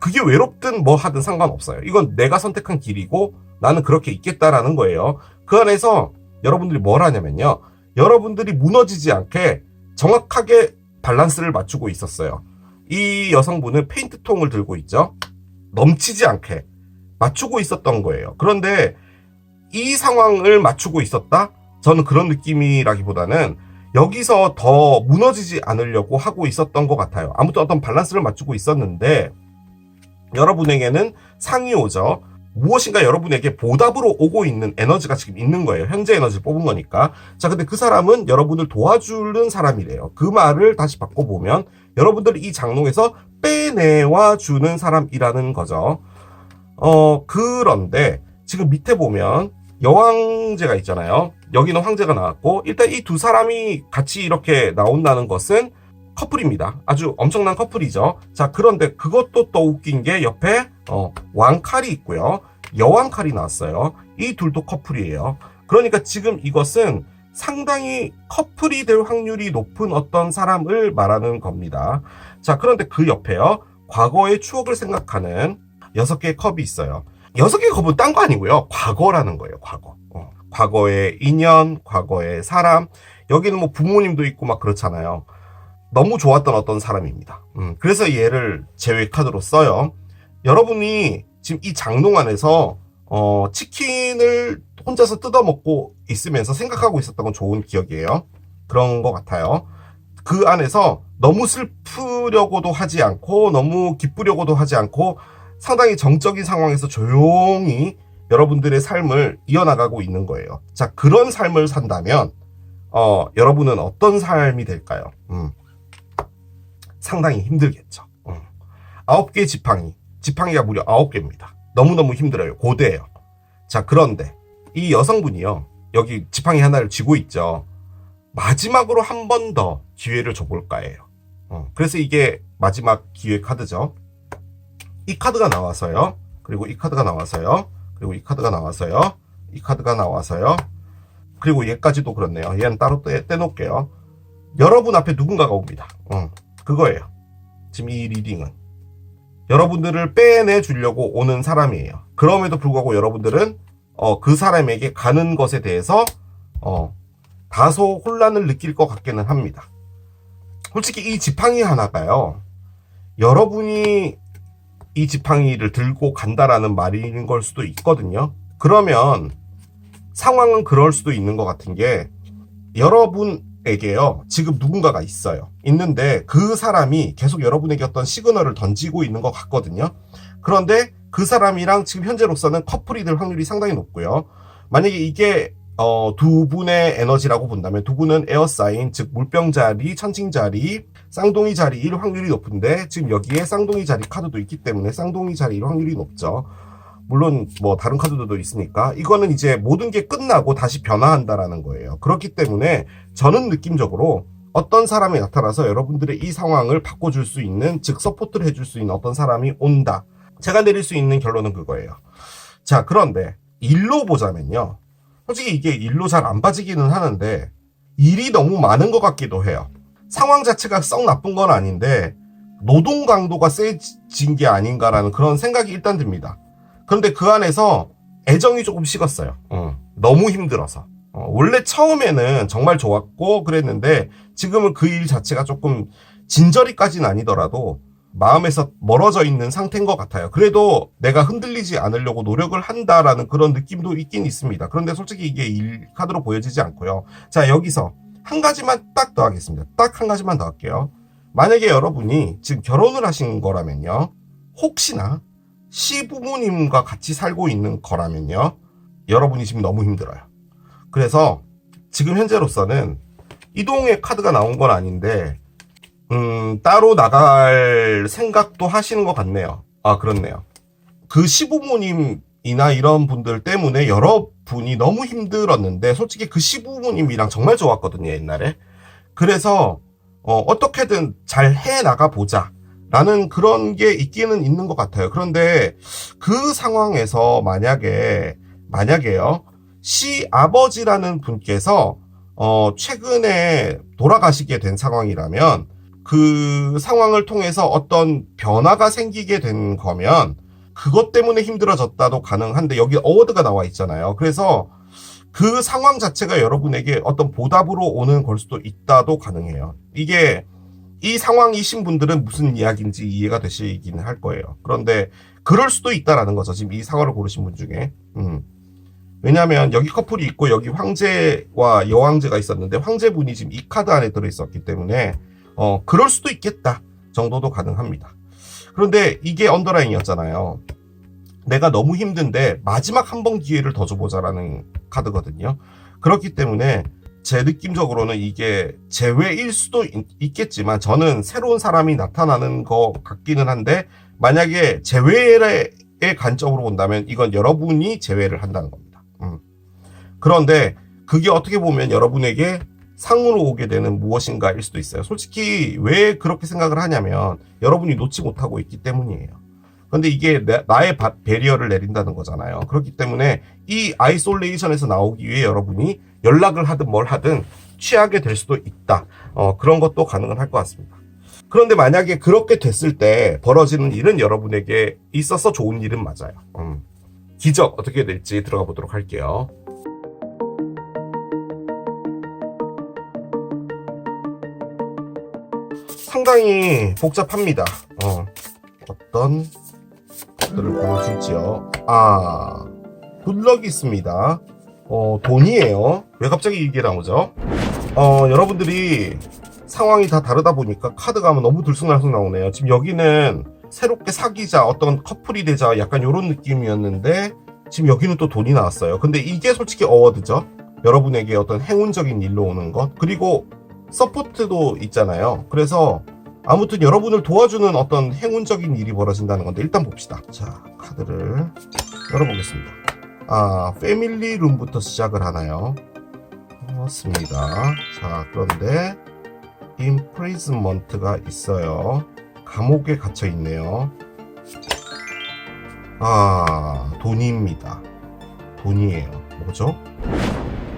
그게 외롭든 뭐 하든 상관없어요. 이건 내가 선택한 길이고 나는 그렇게 있겠다라는 거예요. 그 안에서 여러분들이 뭘 하냐면요. 여러분들이 무너지지 않게 정확하게 밸런스를 맞추고 있었어요. 이 여성분은 페인트통을 들고 있죠. 넘치지 않게 맞추고 있었던 거예요. 그런데 이 상황을 맞추고 있었다? 저는 그런 느낌이라기보다는 여기서 더 무너지지 않으려고 하고 있었던 것 같아요. 아무튼 어떤 밸런스를 맞추고 있었는데 여러분에게는 상이 오죠. 무엇인가 여러분에게 보답으로 오고 있는 에너지가 지금 있는 거예요. 현재 에너지를 뽑은 거니까. 자, 근데 그 사람은 여러분을 도와주는 사람이래요. 그 말을 다시 바꿔보면 여러분들이 이 장롱에서 빼내와 주는 사람이라는 거죠. 그런데 지금 밑에 보면 여왕제가 있잖아요. 여기는 황제가 나왔고, 일단 이 두 사람이 같이 이렇게 나온다는 것은 커플입니다. 아주 엄청난 커플이죠. 자, 그런데 그것도 또 웃긴 게 옆에 왕칼이 있고요. 여왕칼이 나왔어요. 이 둘도 커플이에요. 그러니까 지금 이것은 상당히 커플이 될 확률이 높은 어떤 사람을 말하는 겁니다. 자, 그런데 그 옆에요. 과거의 추억을 생각하는 6개의 컵이 있어요. 6개의 컵은 딴 거 아니고요. 과거라는 거예요. 과거. 과거의 인연, 과거의 사람. 여기는 뭐 부모님도 있고 막 그렇잖아요. 너무 좋았던 어떤 사람입니다. 그래서 얘를 제외 카드로 써요. 여러분이 지금 이 장롱 안에서 치킨을 혼자서 뜯어먹고 있으면서 생각하고 있었던 건 좋은 기억이에요. 그런 것 같아요. 그 안에서 너무 슬프려고도 하지 않고 너무 기쁘려고도 하지 않고 상당히 정적인 상황에서 조용히 여러분들의 삶을 이어나가고 있는 거예요. 자, 그런 삶을 산다면 여러분은 어떤 삶이 될까요? 상당히 힘들겠죠. 9개의 지팡이가 무려 9개입니다. 너무너무 힘들어요. 고대예요. 자, 그런데 이 여성분이요. 여기 지팡이 하나를 쥐고 있죠. 마지막으로 한 번 더 기회를 줘볼까 해요. 그래서 이게 마지막 기회 카드죠. 이 카드가 나와서요. 그리고 이 카드가 나와서요. 그리고 이 카드가 나와서요. 이 카드가 나와서요. 그리고 얘까지도 그렇네요. 얘는 따로 떼놓을게요. 여러분 앞에 누군가가 옵니다. 그거예요. 지금 이 리딩은 여러분들을 빼내 주려고 오는 사람이에요. 그럼에도 불구하고 여러분들은 그 사람에게 가는 것에 대해서 다소 혼란을 느낄 것 같기는 합니다. 솔직히 이 지팡이 하나가요. 여러분이 이 지팡이를 들고 간다라는 말인 걸 수도 있거든요. 그러면 상황은 그럴 수도 있는 것 같은 게 여러분에게요. 지금 누군가가 있어요. 있는데 그 사람이 계속 여러분에게 어떤 시그널을 던지고 있는 것 같거든요. 그런데 그 사람이랑 지금 현재로서는 커플이 될 확률이 상당히 높고요. 만약에 이게 두 분의 에너지라고 본다면 두 분은 에어사인, 즉 물병자리, 천칭자리, 쌍둥이 자리일 확률이 높은데 지금 여기에 쌍둥이 자리 카드도 있기 때문에 쌍둥이 자리일 확률이 높죠. 물론 뭐 다른 카드들도 있으니까 이거는 이제 모든 게 끝나고 다시 변화한다라는 거예요. 그렇기 때문에 저는 느낌적으로 어떤 사람이 나타나서 여러분들의 이 상황을 바꿔줄 수 있는, 즉 서포트를 해줄 수 있는 어떤 사람이 온다. 제가 내릴 수 있는 결론은 그거예요. 자, 그런데 일로 보자면요. 솔직히 이게 일로 잘 안 빠지기는 하는데 일이 너무 많은 것 같기도 해요. 상황 자체가 썩 나쁜 건 아닌데 노동 강도가 세진 게 아닌가라는 그런 생각이 일단 듭니다. 그런데 그 안에서 애정이 조금 식었어요. 너무 힘들어서. 원래 처음에는 정말 좋았고 그랬는데 지금은 그 일 자체가 조금 진저리까지는 아니더라도 마음에서 멀어져 있는 상태인 것 같아요. 그래도 내가 흔들리지 않으려고 노력을 한다라는 그런 느낌도 있긴 있습니다. 그런데 솔직히 이게 일 카드로 보여지지 않고요. 자, 여기서 한 가지만 딱 더 하겠습니다. 딱 한 가지만 더 할게요. 만약에 여러분이 지금 결혼을 하신 거라면요. 혹시나 시부모님과 같이 살고 있는 거라면요. 여러분이 지금 너무 힘들어요. 그래서 지금 현재로서는 이동의 카드가 나온 건 아닌데 따로 나갈 생각도 하시는 것 같네요. 아, 그렇네요. 그 시부모님이나 이런 분들 때문에 여러분이 너무 힘들었는데 솔직히 그 시부모님이랑 정말 좋았거든요, 옛날에. 그래서 어떻게든 잘 해나가 보자 라는 그런 게 있기는 있는 것 같아요. 그런데 그 상황에서 만약에요, 시아버지라는 분께서 최근에 돌아가시게 된 상황이라면 그 상황을 통해서 어떤 변화가 생기게 된 거면 그것 때문에 힘들어졌다도 가능한데 여기 어워드가 나와 있잖아요. 그래서 그 상황 자체가 여러분에게 어떤 보답으로 오는 걸 수도 있다도 가능해요. 이게 이 상황이신 분들은 무슨 이야기인지 이해가 되시긴 할 거예요. 그런데 그럴 수도 있다라는 거죠. 지금 이 사과를 고르신 분 중에. 왜냐하면 여기 커플이 있고 여기 황제와 여왕제가 있었는데 황제분이 지금 이 카드 안에 들어있었기 때문에 그럴 수도 있겠다 정도도 가능합니다. 그런데 이게 언더라인이었잖아요. 내가 너무 힘든데 마지막 한 번 기회를 더 줘보자라는 카드거든요. 그렇기 때문에 제 느낌적으로는 이게 재회일 수도 있겠지만 저는 새로운 사람이 나타나는 것 같기는 한데 만약에 재회의 관점으로 본다면 이건 여러분이 재회를 한다는 겁니다. 그런데 그게 어떻게 보면 여러분에게 상으로 오게 되는 무엇인가일 수도 있어요. 솔직히 왜 그렇게 생각을 하냐면 여러분이 놓지 못하고 있기 때문이에요. 근데 이게 나의 배리어를 내린다는 거잖아요. 그렇기 때문에 이 아이솔레이션에서 나오기 위해 여러분이 연락을 하든 뭘 하든 취하게 될 수도 있다. 그런 것도 가능은 할 것 같습니다. 그런데 만약에 그렇게 됐을 때 벌어지는 일은 여러분에게 있어서 좋은 일은 맞아요. 기적 어떻게 될지 들어가 보도록 할게요. 상당히 복잡합니다. 어떤 것들을 보여줄지요. 굿럭이 있습니다. 돈이에요. 왜 갑자기 이게 나오죠? 여러분들이 상황이 다 다르다 보니까 카드가 너무 들쑥날쑥 나오네요. 지금 여기는 새롭게 사귀자, 어떤 커플이 되자 약간 이런 느낌이었는데 지금 여기는 또 돈이 나왔어요. 근데 이게 솔직히 어워드죠. 여러분에게 어떤 행운적인 일로 오는 것, 그리고 서포트도 있잖아요. 그래서 아무튼 여러분을 도와주는 어떤 행운적인 일이 벌어진다는 건데 일단 봅시다. 자, 카드를 열어보겠습니다. 패밀리 룸부터 시작을 하나요? 그렇습니다. 자, 그런데 임프리즈먼트가 있어요. 감옥에 갇혀 있네요. 돈입니다. 돈이에요. 뭐죠?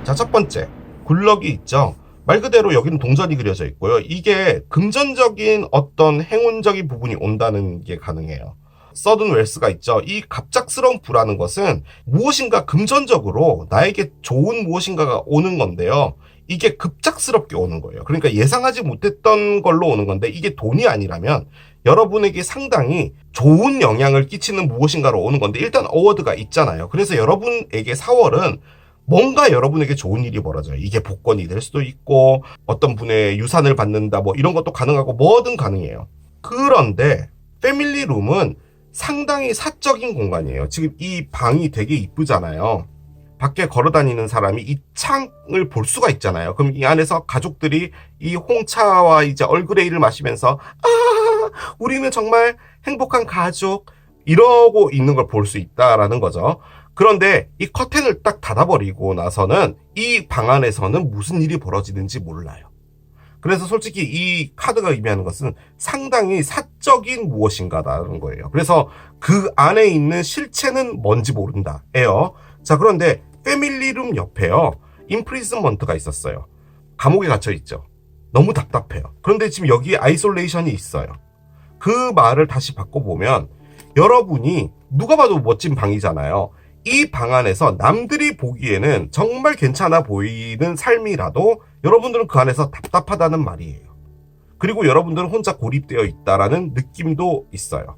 자, 첫 번째 굴럭이 있죠. 말 그대로 여기는 동전이 그려져 있고요. 이게 금전적인 어떤 행운적인 부분이 온다는 게 가능해요. 서든 웰스가 있죠. 이 갑작스러운 부라는 것은 무엇인가 금전적으로 나에게 좋은 무엇인가가 오는 건데요. 이게 급작스럽게 오는 거예요. 그러니까 예상하지 못했던 걸로 오는 건데 이게 돈이 아니라면 여러분에게 상당히 좋은 영향을 끼치는 무엇인가로 오는 건데 일단 어워드가 있잖아요. 그래서 여러분에게 4월은 뭔가 여러분에게 좋은 일이 벌어져요. 이게 복권이 될 수도 있고 어떤 분의 유산을 받는다 뭐 이런 것도 가능하고 뭐든 가능해요. 그런데 패밀리 룸은 상당히 사적인 공간이에요. 지금 이 방이 되게 이쁘잖아요. 밖에 걸어다니는 사람이 이 창을 볼 수가 있잖아요. 그럼 이 안에서 가족들이 이 홍차와 이제 얼그레이를 마시면서 우리는 정말 행복한 가족 이러고 있는 걸 볼 수 있다라는 거죠. 그런데 이 커튼을 딱 닫아버리고 나서는 이 방 안에서는 무슨 일이 벌어지는지 몰라요. 그래서 솔직히 이 카드가 의미하는 것은 상당히 사적인 무엇인가라는 거예요. 그래서 그 안에 있는 실체는 뭔지 모른다예요. 자, 그런데 패밀리룸 옆에요. 임프리즈먼트가 있었어요. 감옥에 갇혀 있죠. 너무 답답해요. 그런데 지금 여기에 아이솔레이션이 있어요. 그 말을 다시 바꿔보면 여러분이 누가 봐도 멋진 방이잖아요. 이 방 안에서 남들이 보기에는 정말 괜찮아 보이는 삶이라도 여러분들은 그 안에서 답답하다는 말이에요. 그리고 여러분들은 혼자 고립되어 있다라는 느낌도 있어요.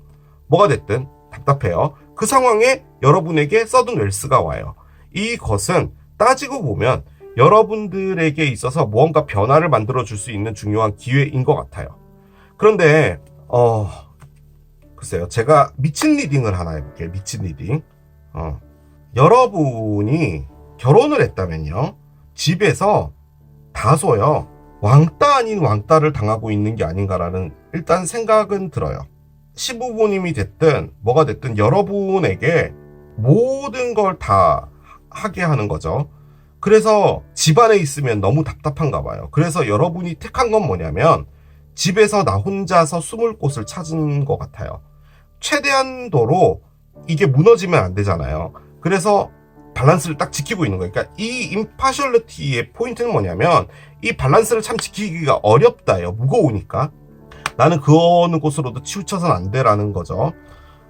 뭐가 됐든 답답해요. 그 상황에 여러분에게 서든 웰스가 와요. 이것은 따지고 보면 여러분들에게 있어서 무언가 변화를 만들어줄 수 있는 중요한 기회인 것 같아요. 그런데 글쎄요. 제가 미친 리딩을 하나 해볼게요. 미친 리딩. 여러분이 결혼을 했다면요. 집에서 다소요. 왕따 아닌 왕따를 당하고 있는 게 아닌가라는 일단 생각은 들어요. 시부모님이 됐든 뭐가 됐든 여러분에게 모든 걸 다 하게 하는 거죠. 그래서 집안에 있으면 너무 답답한가 봐요. 그래서 여러분이 택한 건 뭐냐면 집에서 나 혼자서 숨을 곳을 찾은 것 같아요. 최대한도로 이게 무너지면 안 되잖아요. 그래서 밸런스를 딱 지키고 있는 거예요. 그러니까 이 임파셜리티의 포인트는 뭐냐면 이 밸런스를 참 지키기가 어렵다요. 무거우니까. 나는 그 어느 곳으로도 치우쳐서는 안 돼라는 거죠.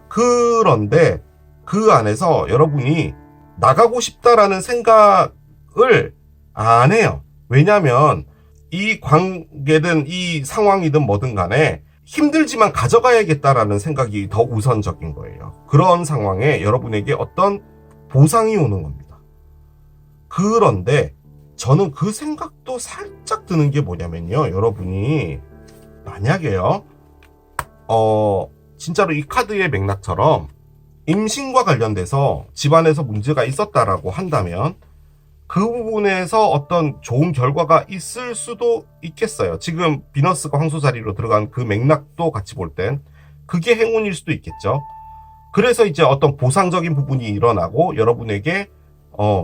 그런데 그 안에서 여러분이 나가고 싶다라는 생각을 안 해요. 왜냐면 이 관계든 이 상황이든 뭐든 간에 힘들지만 가져가야겠다라는 생각이 더 우선적인 거예요. 그런 상황에 여러분에게 어떤 보상이 오는 겁니다. 그런데 저는 그 생각도 살짝 드는 게 뭐냐면요. 여러분이 만약에요. 진짜로 이 카드의 맥락처럼 임신과 관련돼서 집안에서 문제가 있었다라고 한다면 그 부분에서 어떤 좋은 결과가 있을 수도 있겠어요. 지금 비너스가 황소 자리로 들어간 그 맥락도 같이 볼 땐 그게 행운일 수도 있겠죠. 그래서 이제 어떤 보상적인 부분이 일어나고 여러분에게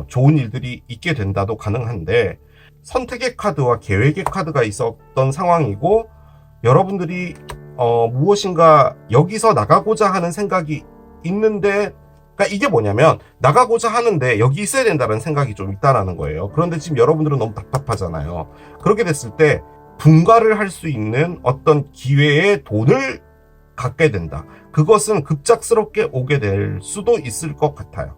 좋은 일들이 있게 된다도 가능한데 선택의 카드와 계획의 카드가 있었던 상황이고 여러분들이 무엇인가 여기서 나가고자 하는 생각이 있는데 그러니까 이게 뭐냐면 나가고자 하는데 여기 있어야 된다는 생각이 좀 있다라는 거예요. 그런데 지금 여러분들은 너무 답답하잖아요. 그렇게 됐을 때 분가를 할 수 있는 어떤 기회에 돈을 갖게 된다. 그것은 급작스럽게 오게 될 수도 있을 것 같아요.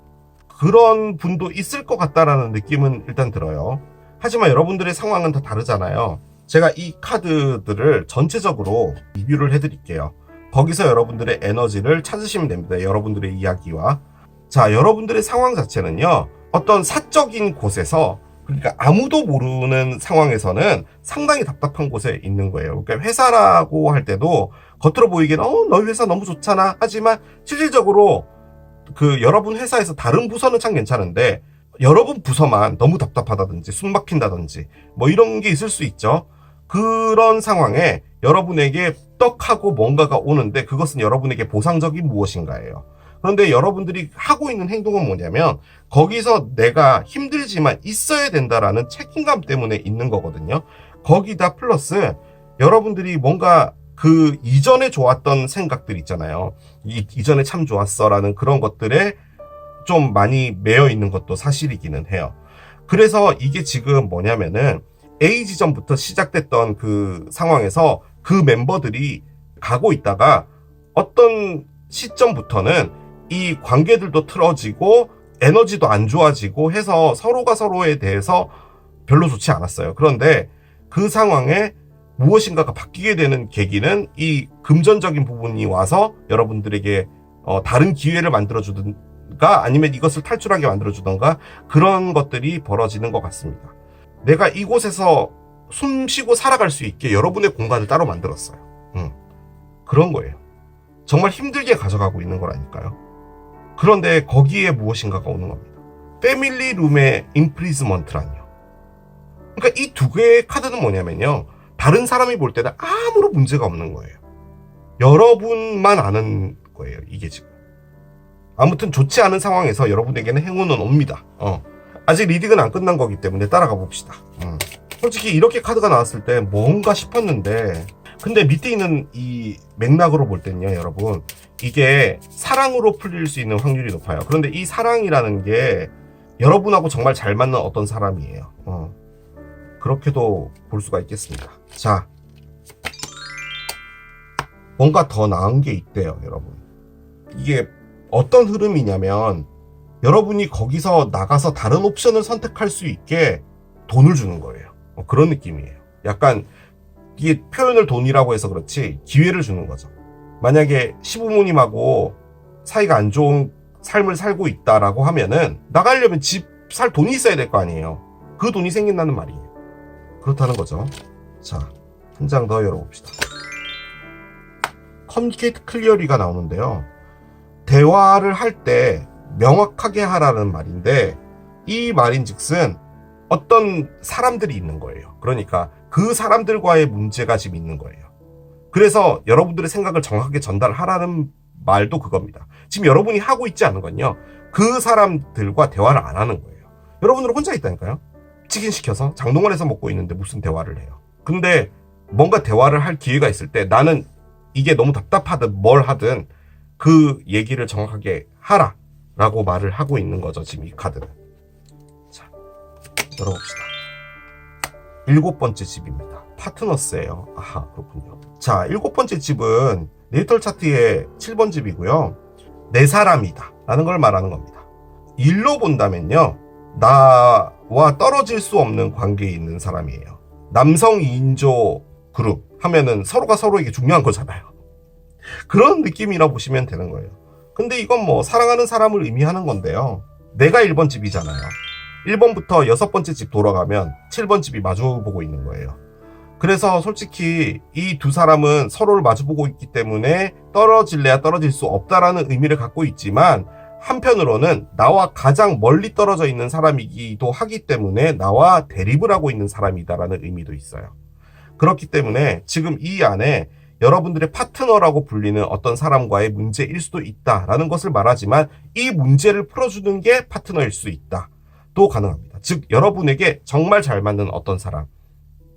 그런 분도 있을 것 같다라는 느낌은 일단 들어요. 하지만 여러분들의 상황은 다 다르잖아요. 제가 이 카드들을 전체적으로 리뷰를 해드릴게요. 거기서 여러분들의 에너지를 찾으시면 됩니다. 여러분들의 이야기와. 자, 여러분들의 상황 자체는요. 어떤 사적인 곳에서 그러니까 아무도 모르는 상황에서는 상당히 답답한 곳에 있는 거예요. 그러니까 회사라고 할 때도 겉으로 보이기에는 너희 회사 너무 좋잖아. 하지만 실질적으로 그 여러분 회사에서 다른 부서는 참 괜찮은데 여러분 부서만 너무 답답하다든지 숨 막힌다든지 뭐 이런 게 있을 수 있죠. 그런 상황에 여러분에게 떡하고 뭔가가 오는데 그것은 여러분에게 보상적인 무엇인가예요. 그런데 여러분들이 하고 있는 행동은 뭐냐면 거기서 내가 힘들지만 있어야 된다라는 책임감 때문에 있는 거거든요. 거기다 플러스 여러분들이 뭔가 그 이전에 좋았던 생각들 있잖아요. 이전에 참 좋았어라는 그런 것들에 좀 많이 매여 있는 것도 사실이기는 해요. 그래서 이게 지금 뭐냐면은 A 지점부터 시작됐던 그 상황에서 그 멤버들이 가고 있다가 어떤 시점부터는 이 관계들도 틀어지고 에너지도 안 좋아지고 해서 서로가 서로에 대해서 별로 좋지 않았어요. 그런데 그 상황에 무엇인가가 바뀌게 되는 계기는 이 금전적인 부분이 와서 여러분들에게 다른 기회를 만들어주든가 아니면 이것을 탈출하게 만들어주던가 그런 것들이 벌어지는 것 같습니다. 내가 이곳에서 숨 쉬고 살아갈 수 있게 여러분의 공간을 따로 만들었어요. 그런 거예요. 정말 힘들게 가져가고 있는 거라니까요. 그런데 거기에 무엇인가가 오는 겁니다. 패밀리 룸의 임프리즈먼트란요. 그러니까 이 두 개의 카드는 뭐냐면요. 다른 사람이 볼 때는 아무런 문제가 없는 거예요. 여러분만 아는 거예요. 이게 지금. 아무튼 좋지 않은 상황에서 여러분에게는 행운은 옵니다. 아직 리딩은 안 끝난 거기 때문에 따라가 봅시다. 솔직히 이렇게 카드가 나왔을 때 뭔가 싶었는데 근데 밑에 있는 이 맥락으로 볼 때는요, 여러분 이게 사랑으로 풀릴 수 있는 확률이 높아요. 그런데 이 사랑이라는 게 여러분하고 정말 잘 맞는 어떤 사람이에요. 그렇게도 볼 수가 있겠습니다. 자, 뭔가 더 나은 게 있대요, 여러분. 이게 어떤 흐름이냐면 여러분이 거기서 나가서 다른 옵션을 선택할 수 있게 돈을 주는 거예요. 그런 느낌이에요. 약간 이게 표현을 돈이라고 해서 그렇지 기회를 주는 거죠. 만약에 시부모님하고 사이가 안 좋은 삶을 살고 있다라고 하면은 나가려면 집 살 돈이 있어야 될 거 아니에요. 그 돈이 생긴다는 말이에요. 그렇다는 거죠. 자, 한 장 더 열어봅시다. 커뮤니케이트 클리어리가 나오는데요. 대화를 할 때 명확하게 하라는 말인데 이 말인즉슨 어떤 사람들이 있는 거예요. 그러니까 그 사람들과의 문제가 지금 있는 거예요. 그래서 여러분들의 생각을 정확하게 전달하라는 말도 그겁니다. 지금 여러분이 하고 있지 않은 건요. 그 사람들과 대화를 안 하는 거예요. 여러분들은 혼자 있다니까요. 치킨 시켜서 장동원에서 먹고 있는데 무슨 대화를 해요. 근데 뭔가 대화를 할 기회가 있을 때 나는 이게 너무 답답하든 뭘 하든 그 얘기를 정확하게 하라 라고 말을 하고 있는 거죠. 지금 이 카드는. 자, 열어봅시다. 7번째 집입니다. 파트너스예요. 아하, 그렇군요. 자, 7번째 집은 네이털 차트의 7번 집이고요. 내 사람이다 라는 걸 말하는 겁니다. 일로 본다면요, 나와 떨어질 수 없는 관계에 있는 사람이에요. 남성 2인조 그룹 하면은 서로가 서로에게 중요한 거잖아요. 그런 느낌이라 보시면 되는 거예요. 근데 이건 뭐 사랑하는 사람을 의미하는 건데요. 내가 1번 집이잖아요. 1번부터 6번째 집 돌아가면 7번 집이 마주보고 있는 거예요. 그래서 솔직히 이 두 사람은 서로를 마주보고 있기 때문에 떨어질래야 떨어질 수 없다라는 의미를 갖고 있지만, 한편으로는 나와 가장 멀리 떨어져 있는 사람이기도 하기 때문에 나와 대립을 하고 있는 사람이다라는 의미도 있어요. 그렇기 때문에 지금 이 안에 여러분들의 파트너라고 불리는 어떤 사람과의 문제일 수도 있다라는 것을 말하지만, 이 문제를 풀어주는 게 파트너일 수 있다. 또 가능합니다. 즉 여러분에게 정말 잘 맞는 어떤 사람,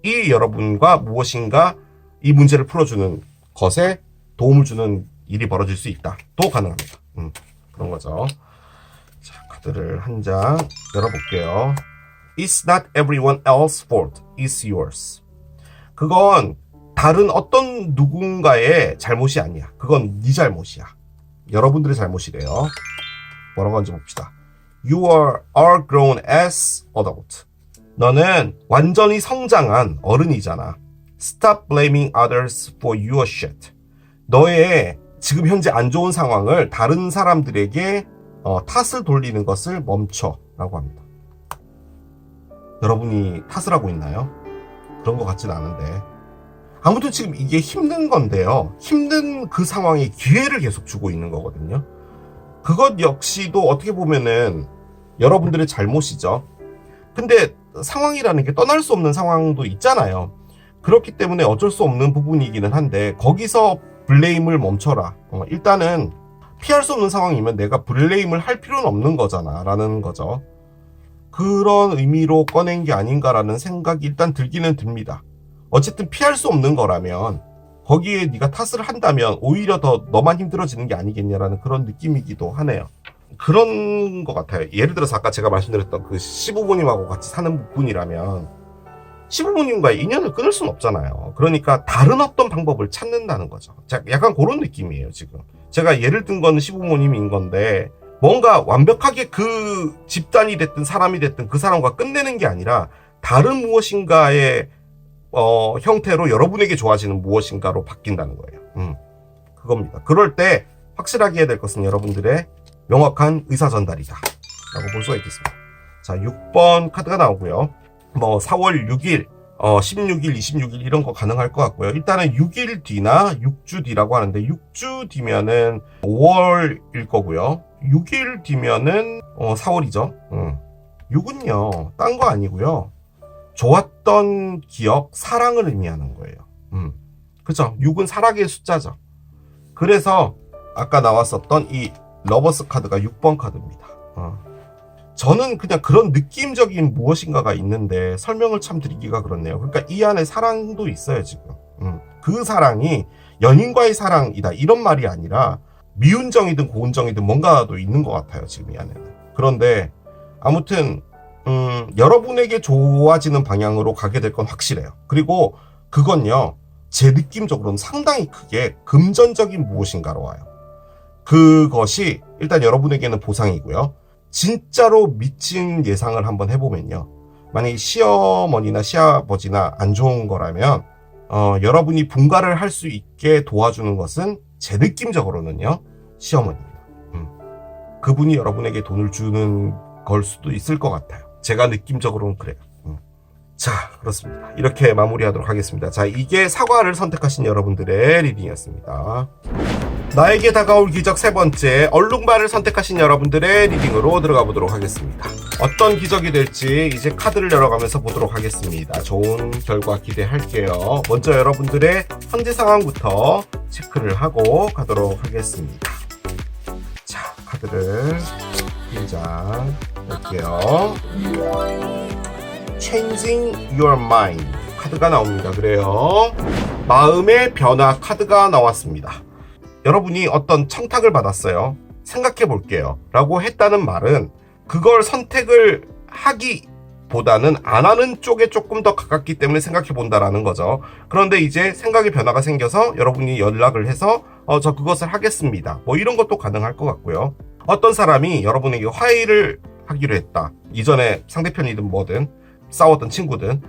이 여러분과 무엇인가 이 문제를 풀어주는 것에 도움을 주는 일이 벌어질 수 있다. 또 가능합니다. 그런 거죠. 자, 카드를 한 장 열어볼게요. It's not everyone else's fault. It's yours. 그건 다른 어떤 누군가의 잘못이 아니야. 그건 네 잘못이야. 여러분들의 잘못이래요. 뭐라고 하는지 봅시다. You are grown as adult. 너는 완전히 성장한 어른이잖아. Stop blaming others for your shit. 너의 지금 현재 안 좋은 상황을 다른 사람들에게 탓을 돌리는 것을 멈춰 라고 합니다. 여러분이 탓을 하고 있나요? 그런 것 같진 않은데, 아무튼 지금 이게 힘든 건데요. 힘든 그 상황에 기회를 계속 주고 있는 거거든요. 그것 역시도 어떻게 보면은 여러분들의 잘못이죠. 근데 상황이라는 게 떠날 수 없는 상황도 있잖아요. 그렇기 때문에 어쩔 수 없는 부분이기는 한데, 거기서 블레임을 멈춰라. 일단은 피할 수 없는 상황이면 내가 블레임을 할 필요는 없는 거잖아 라는 거죠. 그런 의미로 꺼낸 게 아닌가라는 생각이 일단 들기는 듭니다. 어쨌든 피할 수 없는 거라면 거기에 네가 탓을 한다면 오히려 더 너만 힘들어지는 게 아니겠냐라는 그런 느낌이기도 하네요. 그런 것 같아요. 예를 들어서 아까 제가 말씀드렸던 그 시부모님하고 같이 사는 분이라면 시부모님과의 인연을 끊을 수는 없잖아요. 그러니까 다른 어떤 방법을 찾는다는 거죠. 약간 그런 느낌이에요. 지금 제가 예를 든 건 시부모님인 건데, 뭔가 완벽하게 그 집단이 됐든 사람이 됐든 그 사람과 끝내는 게 아니라 다른 무엇인가의 형태로 여러분에게 좋아지는 무엇인가로 바뀐다는 거예요. 그겁니다. 그럴 때 확실하게 해야 될 것은 여러분들의 명확한 의사 전달이다 라고 볼 수가 있겠습니다. 자, 6번 카드가 나오고요. 뭐 4월 6일, 16일, 26일 이런 거 가능할 것 같고요. 일단은 6일 뒤나 6주 뒤라고 하는데, 6주 뒤면은 5월일 거고요. 6일 뒤면은 4월이죠. 6은요, 딴 거 아니고요. 좋았던 기억, 사랑을 의미하는 거예요. 그렇죠? 6은 사랑의 숫자죠. 그래서 아까 나왔었던 이 러버스 카드가 6번 카드입니다. 저는 그냥 그런 느낌적인 무엇인가가 있는데 설명을 참 드리기가 그렇네요. 그러니까 이 안에 사랑도 있어요, 지금. 그 사랑이 연인과의 사랑이다 이런 말이 아니라 미운정이든 고운정이든 뭔가도 있는 것 같아요, 지금 이 안에는. 그런데 아무튼 여러분에게 좋아지는 방향으로 가게 될 건 확실해요. 그리고 그건요, 제 느낌적으로는 상당히 크게 금전적인 무엇인가로 와요. 그것이 일단 여러분에게는 보상이고요. 진짜로 미친 예상을 한번 해보면요, 만약에 시어머니나 시아버지나 안 좋은 거라면 여러분이 분가를 할 수 있게 도와주는 것은 제 느낌적으로는요, 시어머니입니다. 그분이 여러분에게 돈을 주는 걸 수도 있을 것 같아요. 제가 느낌적으로는 그래요. 자, 그렇습니다. 이렇게 마무리하도록 하겠습니다. 자, 이게 사과를 선택하신 여러분들의 리딩이었습니다. 나에게 다가올 기적 세 번째, 얼룩말을 선택하신 여러분들의 리딩으로 들어가 보도록 하겠습니다. 어떤 기적이 될지 이제 카드를 열어가면서 보도록 하겠습니다. 좋은 결과 기대할게요. 먼저 여러분들의 현재 상황부터 체크를 하고 가도록 하겠습니다. 자, 카드를 한 장 볼게요. Changing your mind 카드가 나옵니다. 그래요, 마음의 변화 카드가 나왔습니다. 여러분이 어떤 청탁을 받았어요. 생각해 볼게요 라고 했다는 말은 그걸 선택을 하기보다는 안 하는 쪽에 조금 더 가깝기 때문에 생각해 본다라는 거죠. 그런데 이제 생각의 변화가 생겨서 여러분이 연락을 해서 저 그것을 하겠습니다, 뭐 이런 것도 가능할 것 같고요. 어떤 사람이 여러분에게 화해를 하기로 했다. 이전에 상대편이든 뭐든 싸웠던 친구든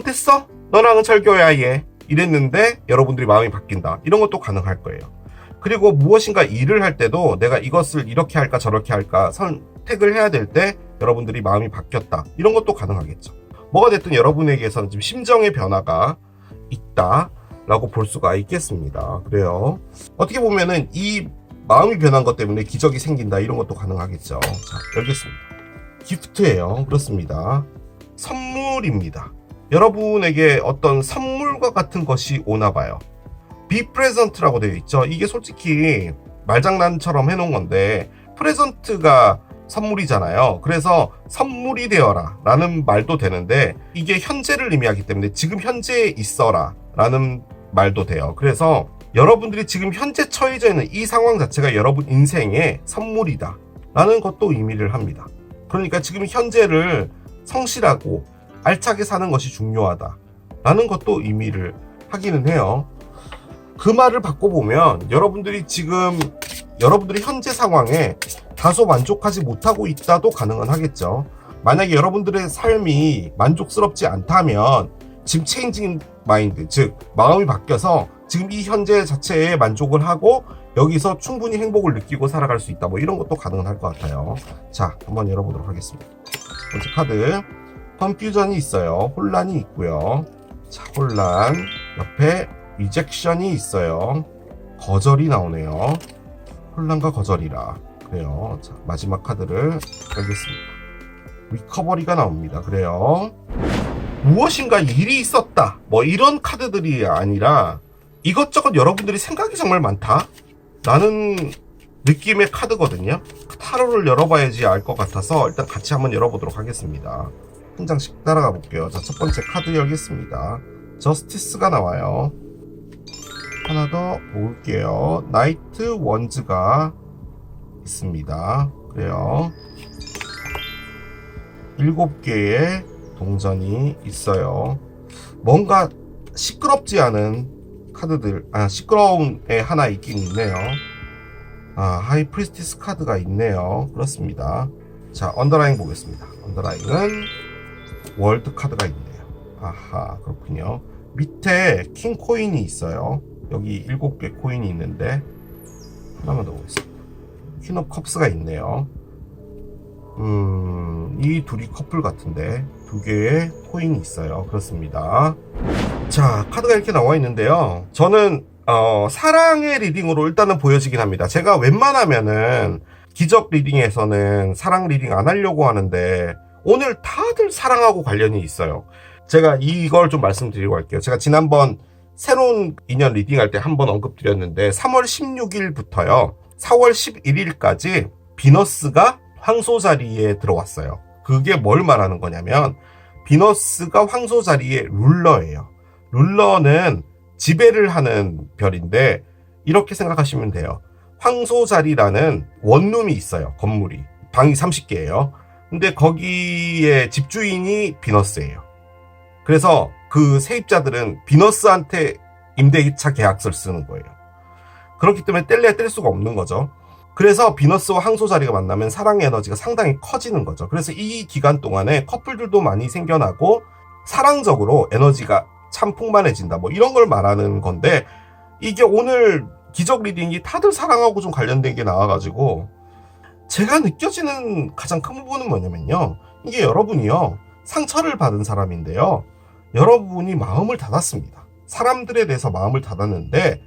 됐어, 너랑은 절교야 얘, 이랬는데 여러분들이 마음이 바뀐다, 이런 것도 가능할 거예요. 그리고 무엇인가 일을 할 때도 내가 이것을 이렇게 할까 저렇게 할까 선택을 해야 될 때 여러분들이 마음이 바뀌었다, 이런 것도 가능하겠죠. 뭐가 됐든 여러분에게서는 지금 심정의 변화가 있다 라고 볼 수가 있겠습니다. 그래요. 어떻게 보면은 이 마음이 변한 것 때문에 기적이 생긴다, 이런 것도 가능하겠죠. 자, 열겠습니다. 기프트예요. 그렇습니다. 선물입니다. 여러분에게 어떤 선물과 같은 것이 오나 봐요. be present라고 되어 있죠. 이게 솔직히 말장난처럼 해놓은 건데 프레젠트가 선물이잖아요. 그래서 선물이 되어라 라는 말도 되는데, 이게 현재를 의미하기 때문에 지금 현재에 있어라 라는 말도 돼요. 그래서 여러분들이 지금 현재 처해져 있는 이 상황 자체가 여러분 인생의 선물이다 라는 것도 의미를 합니다. 그러니까 지금 현재를 성실하고 알차게 사는 것이 중요하다 라는 것도 의미를 하기는 해요. 그 말을 바꿔보면 여러분들이 지금 여러분들이 현재 상황에 다소 만족하지 못하고 있다도 가능은 하겠죠. 만약에 여러분들의 삶이 만족스럽지 않다면 지금 체인징 마인드, 즉 마음이 바뀌어서 지금 이 현재 자체에 만족을 하고 여기서 충분히 행복을 느끼고 살아갈 수 있다, 뭐 이런 것도 가능할 것 같아요. 자, 한번 열어보도록 하겠습니다. 번째 카드, 컨퓨전이 있어요. 혼란이 있고요. 자, 혼란, 옆에 리젝션이 있어요. 거절이 나오네요. 혼란과 거절이라. 그래요. 자, 마지막 카드를 열겠습니다. 리커버리가 나옵니다. 그래요. 무엇인가 일이 있었다, 뭐 이런 카드들이 아니라 이것저것 여러분들이 생각이 정말 많다 라는 느낌의 카드거든요. 타로를 열어봐야지 알 것 같아서 일단 같이 한번 열어보도록 하겠습니다. 한 장씩 따라가 볼게요. 자, 첫 번째 카드 열겠습니다. 저스티스가 나와요. 하나 더 모을게요. 나이트 원즈가 있습니다. 그래요. 7개의 동전이 있어요. 뭔가 시끄럽지 않은 카드들, 시끄러운 애 하나 있긴 있네요. 하이 프리스티스 카드가 있네요. 그렇습니다. 자, 언더라인 보겠습니다. 언더라인은 월드 카드가 있네요. 아하, 그렇군요. 밑에 킹 코인이 있어요. 여기 7개 코인이 있는데 하나만 더 보겠습니다. 퀸 오브 컵스가 있네요. 이 둘이 커플 같은데 2개의 코인이 있어요. 그렇습니다. 자, 카드가 이렇게 나와 있는데요. 저는 사랑의 리딩으로 일단은 보여지긴 합니다. 제가 웬만하면은 기적 리딩에서는 사랑 리딩 안 하려고 하는데 오늘 다들 사랑하고 관련이 있어요. 제가 이걸 좀 말씀드리고 할게요. 제가 지난번 새로운 인연 리딩 할 때 한번 언급드렸는데 3월 16일부터요 4월 11일까지 비너스가 황소 자리에 들어왔어요. 그게 뭘 말하는 거냐면 비너스가 황소 자리의 룰러예요. 룰러는 지배를 하는 별인데 이렇게 생각하시면 돼요. 황소 자리라는 원룸이 있어요. 건물이. 방이 30개예요. 근데 거기에 집주인이 비너스예요. 그래서 그 세입자들은 비너스한테 임대차 계약서를 쓰는 거예요. 그렇기 때문에 뗄래야 뗄 수가 없는 거죠. 그래서 비너스와 황소 자리가 만나면 사랑의 에너지가 상당히 커지는 거죠. 그래서 이 기간 동안에 커플들도 많이 생겨나고 사랑적으로 에너지가 참 풍만해진다, 뭐 이런 걸 말하는 건데, 이게 오늘 기적 리딩이 다들 사랑하고 좀 관련된 게 나와가지고 제가 느껴지는 가장 큰 부분은 뭐냐면요, 이게 여러분이요 상처를 받은 사람인데요, 여러분이 마음을 닫았습니다. 사람들에 대해서 마음을 닫았는데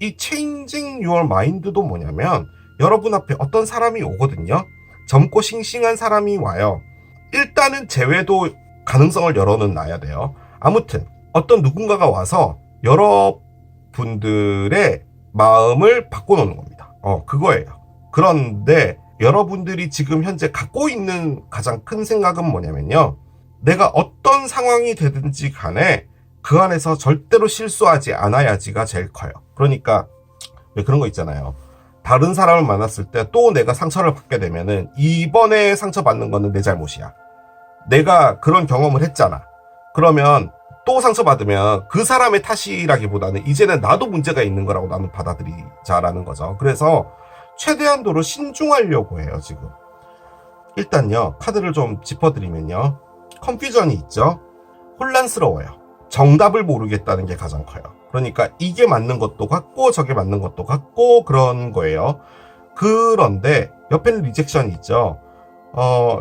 이 changing your mind도 뭐냐면 여러분 앞에 어떤 사람이 오거든요. 젊고 싱싱한 사람이 와요. 일단은 재회도 가능성을 열어놔야 돼요. 아무튼 어떤 누군가가 와서 여러분들의 마음을 바꿔놓는 겁니다. 그거예요. 그런데 여러분들이 지금 현재 갖고 있는 가장 큰 생각은 뭐냐면요, 내가 어떤 상황이 되든지 간에 그 안에서 절대로 실수하지 않아야지가 제일 커요. 그러니까 왜 그런 거 있잖아요. 다른 사람을 만났을 때 또 내가 상처를 받게 되면은 이번에 상처받는 거는 내 잘못이야. 내가 그런 경험을 했잖아. 그러면 또 상처받으면 그 사람의 탓이라기보다는 이제는 나도 문제가 있는 거라고 나는 받아들이자라는 거죠. 그래서 최대한도로 신중하려고 해요, 지금. 일단요, 카드를 좀 짚어드리면요. 컨퓨전이 있죠. 혼란스러워요. 정답을 모르겠다는 게 가장 커요. 그러니까 이게 맞는 것도 같고 저게 맞는 것도 같고 그런 거예요. 그런데 옆에는 리젝션이 있죠.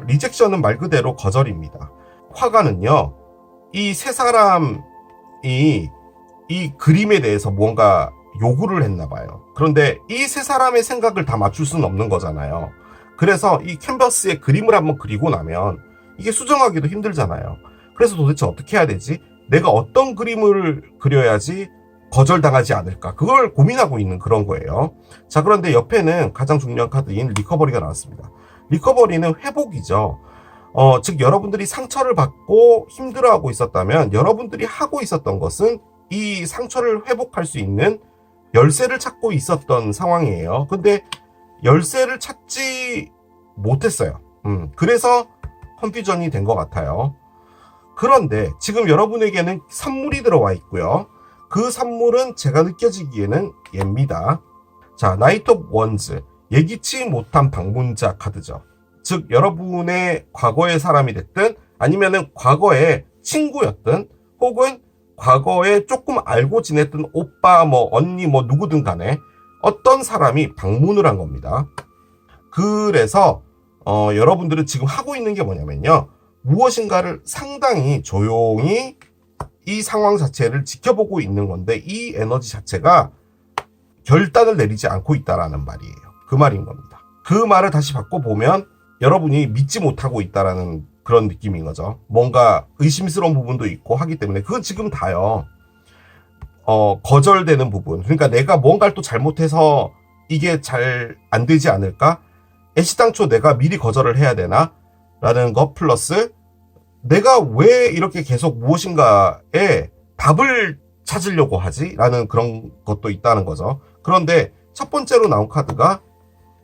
리젝션은 말 그대로 거절입니다. 화가는요, 이 세 사람이 이 그림에 대해서 뭔가 요구를 했나 봐요. 그런데 이 세 사람의 생각을 다 맞출 수는 없는 거잖아요. 그래서 이 캔버스에 그림을 한번 그리고 나면 이게 수정하기도 힘들잖아요. 그래서 도대체 어떻게 해야 되지? 내가 어떤 그림을 그려야지 거절당하지 않을까? 그걸 고민하고 있는 그런 거예요. 자, 그런데 옆에는 가장 중요한 카드인 리커버리가 나왔습니다. 리커버리는 회복이죠. 즉 여러분들이 상처를 받고 힘들어하고 있었다면 여러분들이 하고 있었던 것은 이 상처를 회복할 수 있는 열쇠를 찾고 있었던 상황이에요. 근데 열쇠를 찾지 못했어요. 그래서 컨퓨전이 된 것 같아요. 그런데 지금 여러분에게는 선물이 들어와 있고요. 그 선물은 제가 느껴지기에는 얘입니다. 자, 나이트 오브 원즈, 예기치 못한 방문자 카드죠. 즉 여러분의 과거의 사람이 됐든 아니면은 과거의 친구였든 혹은 과거에 조금 알고 지냈던 오빠 뭐 언니 뭐 누구든 간에 어떤 사람이 방문을 한 겁니다. 그래서 여러분들은 지금 하고 있는 게 뭐냐면요, 무엇인가를 상당히 조용히 이 상황 자체를 지켜보고 있는 건데 이 에너지 자체가 결단을 내리지 않고 있다라는 말이에요. 그 말인 겁니다. 그 말을 다시 바꿔보면 여러분이 믿지 못하고 있다라는 그런 느낌인 거죠. 뭔가 의심스러운 부분도 있고 하기 때문에 그건 지금 다요. 거절되는 부분. 그러니까 내가 뭔가를 또 잘못해서 이게 잘 안 되지 않을까? 애시당초 내가 미리 거절을 해야 되나? 라는 것 플러스 내가 왜 이렇게 계속 무엇인가에 답을 찾으려고 하지? 라는 그런 것도 있다는 거죠. 그런데 첫 번째로 나온 카드가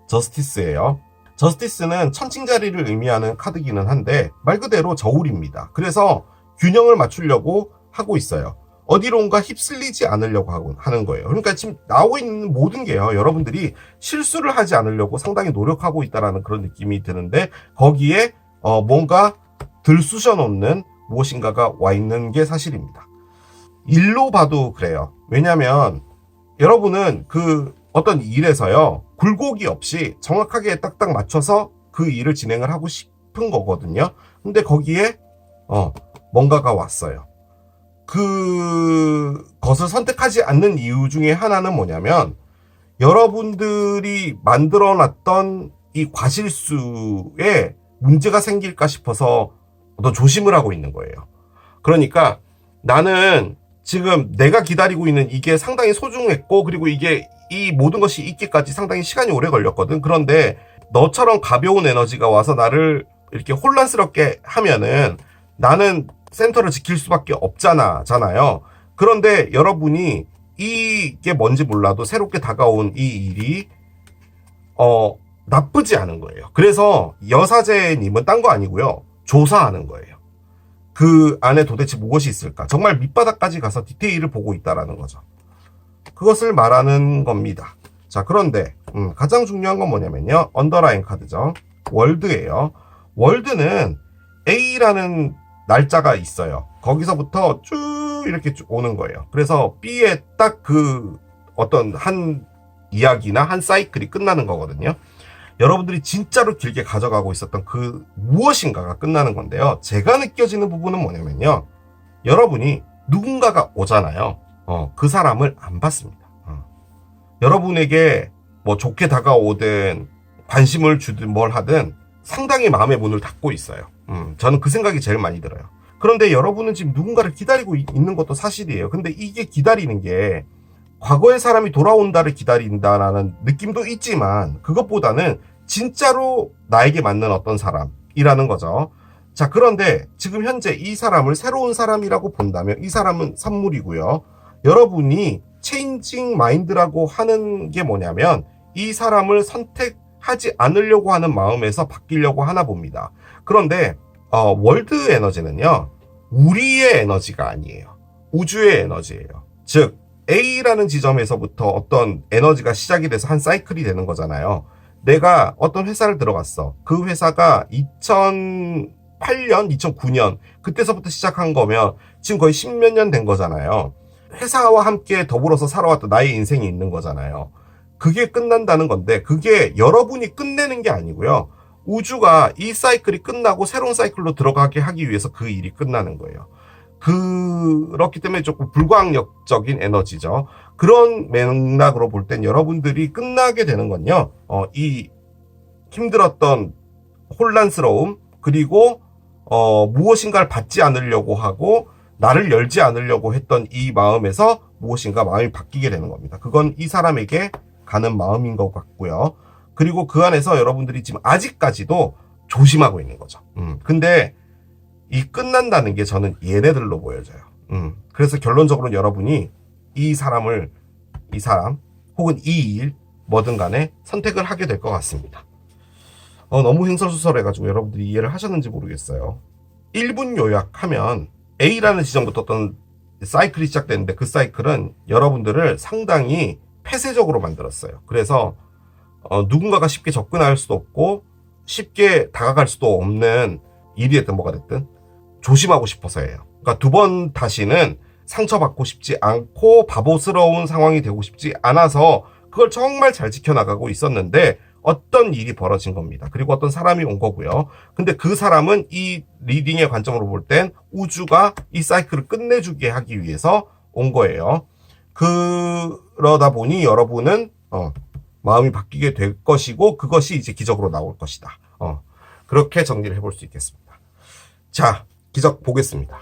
저스티스예요. 저스티스는 천칭자리를 의미하는 카드기는 한데 말 그대로 저울입니다. 그래서 균형을 맞추려고 하고 있어요. 어디론가 휩쓸리지 않으려고 하는 거예요. 그러니까 지금 나오고 있는 모든 게요, 여러분들이 실수를 하지 않으려고 상당히 노력하고 있다는 그런 느낌이 드는데 거기에 뭔가 들쑤셔 놓는 무엇인가가 와 있는 게 사실입니다. 일로 봐도 그래요. 왜냐면 여러분은 그 어떤 일에서요, 굴곡이 없이 정확하게 딱딱 맞춰서 그 일을 진행을 하고 싶은 거거든요. 근데 거기에 뭔가가 왔어요. 그것을 선택하지 않는 이유 중에 하나는 뭐냐면 여러분들이 만들어놨던 이 과실수에 문제가 생길까 싶어서 어떤 조심을 하고 있는 거예요. 그러니까 나는 지금 내가 기다리고 있는 이게 상당히 소중했고 그리고 이게 이 모든 것이 있기까지 상당히 시간이 오래 걸렸거든. 그런데 너처럼 가벼운 에너지가 와서 나를 이렇게 혼란스럽게 하면은 나는 센터를 지킬 수밖에 없잖아요. 그런데 여러분이 이게 뭔지 몰라도 새롭게 다가온 이 일이 나쁘지 않은 거예요. 그래서 여사제님은 딴 거 아니고요, 조사하는 거예요. 그 안에 도대체 무엇이 있을까? 정말 밑바닥까지 가서 디테일을 보고 있다라는 거죠. 그것을 말하는 겁니다. 자, 그런데 가장 중요한 건 뭐냐면요, 언더라인 카드죠. 월드예요. 월드는 A라는 날짜가 있어요. 거기서부터 쭉 이렇게 쭉 오는 거예요. 그래서 B에 딱 그 어떤 한 이야기나 한 사이클이 끝나는 거거든요. 여러분들이 진짜로 길게 가져가고 있었던 그 무엇인가가 끝나는 건데요. 제가 느껴지는 부분은 뭐냐면요, 여러분이 누군가가 오잖아요. 그 사람을 안 받습니다. 여러분에게 뭐 좋게 다가오든 관심을 주든 뭘 하든 상당히 마음의 문을 닫고 있어요. 저는 그 생각이 제일 많이 들어요. 그런데 여러분은 지금 누군가를 기다리고 있는 것도 사실이에요. 근데 이게 기다리는 게 과거의 사람이 돌아온다를 기다린다라는 느낌도 있지만 그것보다는 진짜로 나에게 맞는 어떤 사람이라는 거죠. 자, 그런데 지금 현재 이 사람을 새로운 사람이라고 본다면 이 사람은 선물이고요. 여러분이 체인징 마인드라고 하는 게 뭐냐면 이 사람을 선택하지 않으려고 하는 마음에서 바뀌려고 하나 봅니다. 그런데 월드 에너지는요, 우리의 에너지가 아니에요. 우주의 에너지예요. 즉 A라는 지점에서부터 어떤 에너지가 시작이 돼서 한 사이클이 되는 거잖아요. 내가 어떤 회사를 들어갔어. 그 회사가 2008년, 2009년 그때서부터 시작한 거면 지금 거의 10몇 년 된 거잖아요. 회사와 함께 더불어서 살아왔던 나의 인생이 있는 거잖아요. 그게 끝난다는 건데 그게 여러분이 끝내는 게 아니고요. 우주가 이 사이클이 끝나고 새로운 사이클로 들어가게 하기 위해서 그 일이 끝나는 거예요. 그렇기 때문에 조금 불광력적인 에너지죠. 그런 맥락으로 볼 땐 여러분들이 끝나게 되는 건요. 이 힘들었던 혼란스러움 그리고 무엇인가를 받지 않으려고 하고 나를 열지 않으려고 했던 이 마음에서 무엇인가 마음이 바뀌게 되는 겁니다. 그건 이 사람에게 가는 마음인 것 같고요. 그리고 그 안에서 여러분들이 지금 아직까지도 조심하고 있는 거죠. 근데 이 끝난다는 게 저는 얘네들로 보여져요. 그래서 결론적으로 여러분이 이 사람 혹은 이 일 뭐든 간에 선택을 하게 될 것 같습니다. 너무 횡설수설해가지고 여러분들이 이해를 하셨는지 모르겠어요. 1분 요약하면 A라는 지점부터 어떤 사이클이 시작되는데 그 사이클은 여러분들을 상당히 폐쇄적으로 만들었어요. 그래서 누군가가 쉽게 접근할 수도 없고 쉽게 다가갈 수도 없는 일이 됐든 뭐가 됐든 조심하고 싶어서예요. 그러니까 두 번 다시는 상처받고 싶지 않고 바보스러운 상황이 되고 싶지 않아서 그걸 정말 잘 지켜나가고 있었는데 어떤 일이 벌어진 겁니다. 그리고 어떤 사람이 온 거고요. 근데 그 사람은 이 리딩의 관점으로 볼 땐 우주가 이 사이클을 끝내주게 하기 위해서 온 거예요. 그러다 보니 여러분은 마음이 바뀌게 될 것이고 그것이 이제 기적으로 나올 것이다. 그렇게 정리를 해볼 수 있겠습니다. 자, 기적 보겠습니다.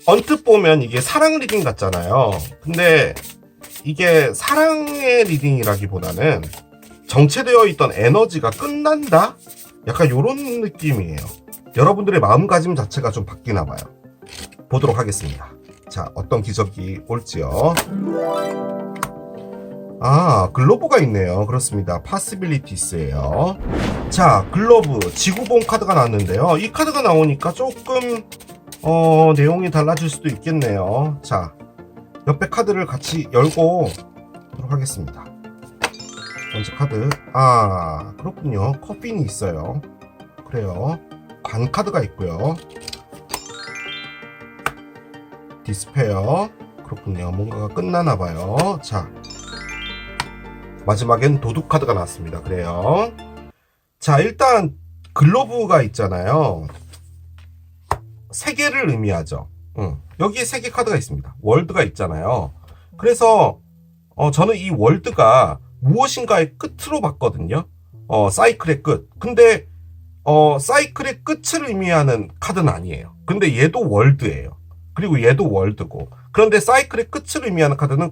언뜻 보면 이게 사랑 리딩 같잖아요. 근데 이게 사랑의 리딩이라기보다는 정체되어 있던 에너지가 끝난다? 약간 이런 느낌이에요. 여러분들의 마음가짐 자체가 좀 바뀌나 봐요. 보도록 하겠습니다. 자, 어떤 기적이 올지요. 글로브가 있네요. 그렇습니다. 파시빌리티스예요. 자, 글로브 지구본 카드가 나왔는데요. 이 카드가 나오니까 조금 내용이 달라질 수도 있겠네요. 자, 옆에 카드를 같이 열고 보도록 하겠습니다. 번째 카드. 그렇군요. 커핀이 있어요. 그래요. 관 카드가 있고요. 디스페어. 그렇군요. 뭔가가 끝나나 봐요. 자, 마지막엔 도둑 카드가 나왔습니다. 그래요. 자, 일단 글로브가 있잖아요. 세 개를 의미하죠. 여기에 세 개 카드가 있습니다. 월드가 있잖아요. 그래서 저는 이 월드가 무엇인가의 끝으로 봤거든요. 사이클의 끝. 근데 사이클의 끝을 의미하는 카드는 아니에요. 근데 얘도 월드예요. 그리고 얘도 월드고. 그런데 사이클의 끝을 의미하는 카드는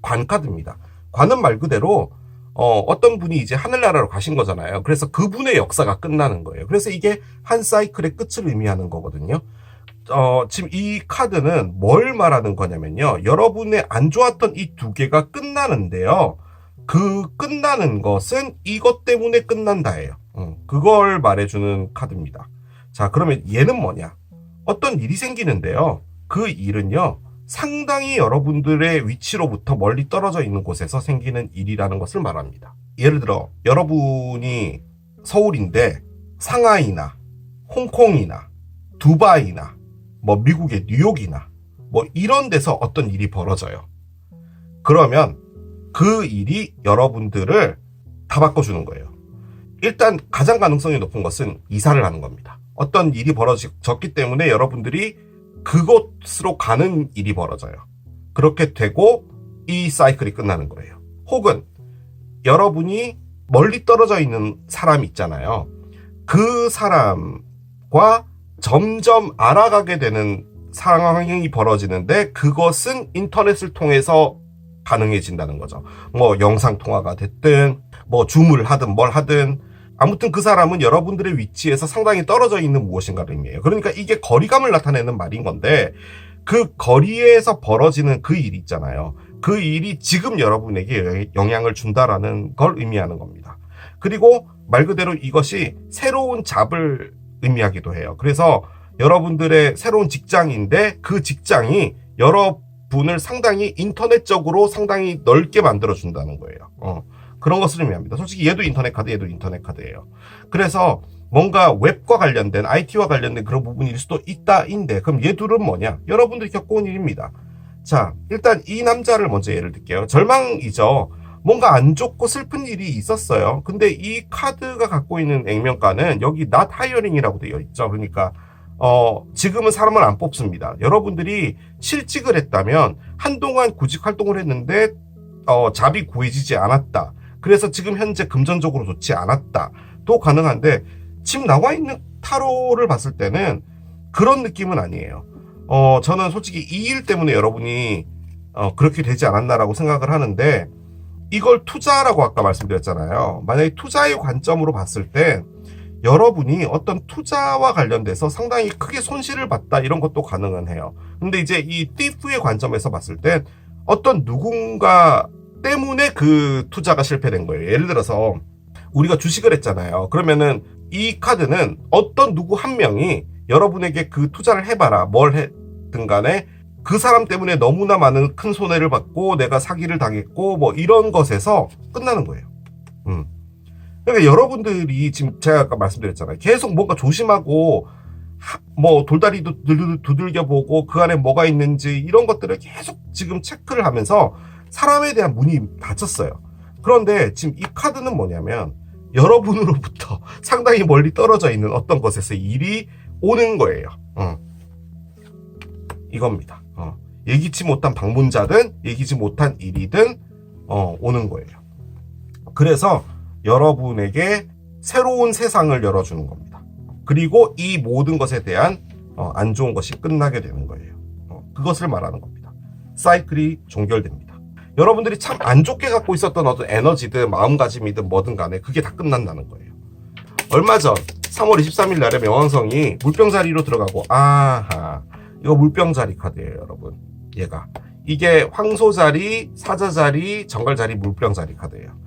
관 카드입니다. 관은 말 그대로 어떤 분이 이제 하늘나라로 가신 거잖아요. 그래서 그분의 역사가 끝나는 거예요. 그래서 이게 한 사이클의 끝을 의미하는 거거든요. 지금 이 카드는 뭘 말하는 거냐면요. 여러분의 안 좋았던 이 두 개가 끝나는데요. 그 끝나는 것은 이것 때문에 끝난다예요. 그걸 말해주는 카드입니다. 자, 그러면 얘는 뭐냐? 어떤 일이 생기는데요. 그 일은요. 상당히 여러분들의 위치로부터 멀리 떨어져 있는 곳에서 생기는 일이라는 것을 말합니다. 예를 들어 여러분이 서울인데 상하이나 홍콩이나 두바이나 뭐 미국의 뉴욕이나 뭐 이런 데서 어떤 일이 벌어져요. 그러면 그 일이 여러분들을 다 바꿔주는 거예요. 일단 가장 가능성이 높은 것은 이사를 하는 겁니다. 어떤 일이 벌어졌기 때문에 여러분들이 그곳으로 가는 일이 벌어져요. 그렇게 되고 이 사이클이 끝나는 거예요. 혹은 여러분이 멀리 떨어져 있는 사람이 있잖아요. 그 사람과 점점 알아가게 되는 상황이 벌어지는데 그것은 인터넷을 통해서 가능해진다는 거죠. 뭐 영상통화가 됐든 뭐 줌을 하든 뭘 하든 아무튼 그 사람은 여러분들의 위치에서 상당히 떨어져 있는 무엇인가를 의미해요. 그러니까 이게 거리감을 나타내는 말인 건데 그 거리에서 벌어지는 그 일이 있잖아요. 그 일이 지금 여러분에게 영향을 준다라는 걸 의미하는 겁니다. 그리고 말 그대로 이것이 새로운 잡을 의미하기도 해요. 그래서 여러분들의 새로운 직장인데 그 직장이 여러분을 상당히 인터넷적으로 상당히 넓게 만들어준다는 거예요. 그런 것을 의미합니다. 솔직히 얘도 인터넷 카드, 얘도 인터넷 카드예요. 그래서 뭔가 웹과 관련된, IT와 관련된 그런 부분일 수도 있다인데, 그럼 얘 둘은 뭐냐? 여러분들이 겪어온 일입니다. 자, 일단 이 남자를 먼저 예를 들게요. 절망이죠. 뭔가 안 좋고 슬픈 일이 있었어요. 근데 이 카드가 갖고 있는 액면가는 여기 not hiring이라고 되어 있죠. 그러니까 지금은 사람을 안 뽑습니다. 여러분들이 실직을 했다면 한동안 구직 활동을 했는데 잡이 구해지지 않았다. 그래서 지금 현재 금전적으로 좋지 않았다. 도 가능한데 지금 나와 있는 타로를 봤을 때는 그런 느낌은 아니에요. 저는 솔직히 이 일 때문에 여러분이 그렇게 되지 않았나라고 생각을 하는데, 이걸 투자라고 아까 말씀드렸잖아요. 만약에 투자의 관점으로 봤을 때 여러분이 어떤 투자와 관련돼서 상당히 크게 손실을 봤다, 이런 것도 가능은 해요. 근데 이제 이 띠프의 관점에서 봤을 때 어떤 누군가 때문에 그 투자가 실패된 거예요. 예를 들어서 우리가 주식을 했잖아요. 그러면은 이 카드는 어떤 누구 한 명이 여러분에게 그 투자를 해봐라, 뭘 했든 간에 그 사람 때문에 너무나 많은 큰 손해를 받고 내가 사기를 당했고 뭐 이런 것에서 끝나는 거예요. 그러니까 여러분들이 지금 제가 아까 말씀드렸잖아요. 계속 뭔가 조심하고 뭐 돌다리도 두들겨 보고 그 안에 뭐가 있는지 이런 것들을 계속 지금 체크를 하면서 사람에 대한 문이 닫혔어요. 그런데 지금 이 카드는 뭐냐면 여러분으로부터 상당히 멀리 떨어져 있는 어떤 것에서 일이 오는 거예요. 이겁니다. 예기치 못한 방문자든 예기치 못한 일이든 오는 거예요. 그래서 여러분에게 새로운 세상을 열어주는 겁니다. 그리고 이 모든 것에 대한 안 좋은 것이 끝나게 되는 거예요. 그것을 말하는 겁니다. 사이클이 종결됩니다. 여러분들이 참 안 좋게 갖고 있었던 어떤 에너지든 마음가짐이든 뭐든 간에 그게 다 끝난다는 거예요. 얼마 전 3월 23일 날에 명왕성이 물병자리로 들어가고, 아하, 이거 물병자리 카드예요, 여러분. 얘가 이게 황소자리, 사자자리, 정갈자리, 물병자리 카드예요.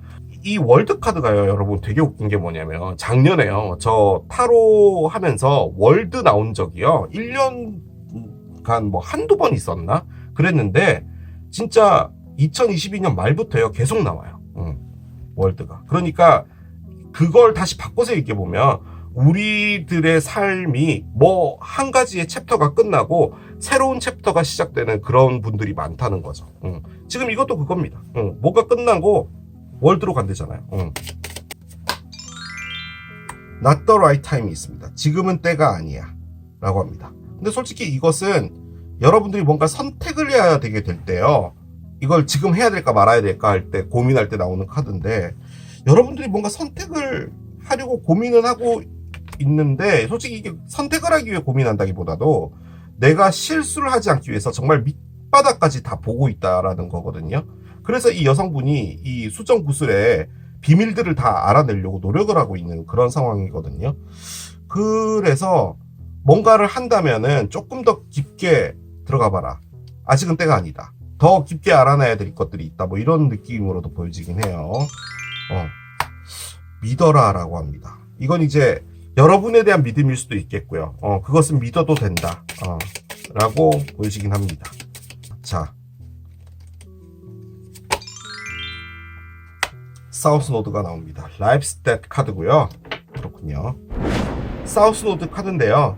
이 월드 카드가요, 여러분, 되게 웃긴 게 뭐냐면 작년에요, 저 타로 하면서 월드 나온 적이요 1년간 뭐 한두 번 있었나 그랬는데, 진짜 2022년 말부터요 계속 나와요. 월드가. 그러니까 그걸 다시 바꿔서 얘기해보면 우리들의 삶이 뭐 한 가지의 챕터가 끝나고 새로운 챕터가 시작되는 그런 분들이 많다는 거죠. 지금 이것도 그겁니다. 뭐가 끝나고 월드로 간대잖아요. Not the right time이 있습니다. 지금은 때가 아니야 라고 합니다. 근데 솔직히 이것은 여러분들이 뭔가 선택을 해야 되게 될 때요, 이걸 지금 해야 될까 말아야 될까 할 때 고민할 때 나오는 카드인데, 여러분들이 뭔가 선택을 하려고 고민은 하고 있는데 솔직히 이게 선택을 하기 위해 고민한다기보다도 내가 실수를 하지 않기 위해서 정말 밑바닥까지 다 보고 있다라는 거거든요. 그래서 이 여성분이 이 수정 구슬의 비밀들을 다 알아내려고 노력을 하고 있는 그런 상황이거든요. 그래서 뭔가를 한다면은 조금 더 깊게 들어가 봐라, 아직은 때가 아니다, 더 깊게 알아내야 될 것들이 있다, 뭐 이런 느낌으로도 보여지긴 해요. 믿어라 라고 합니다. 이건 이제 여러분에 대한 믿음일 수도 있겠고요. 그것은 믿어도 된다 라고 보여지긴 합니다. 자, 사우스 노드가 나옵니다. 라이프 스탯 카드고요. 그렇군요. 사우스 노드 카드인데요,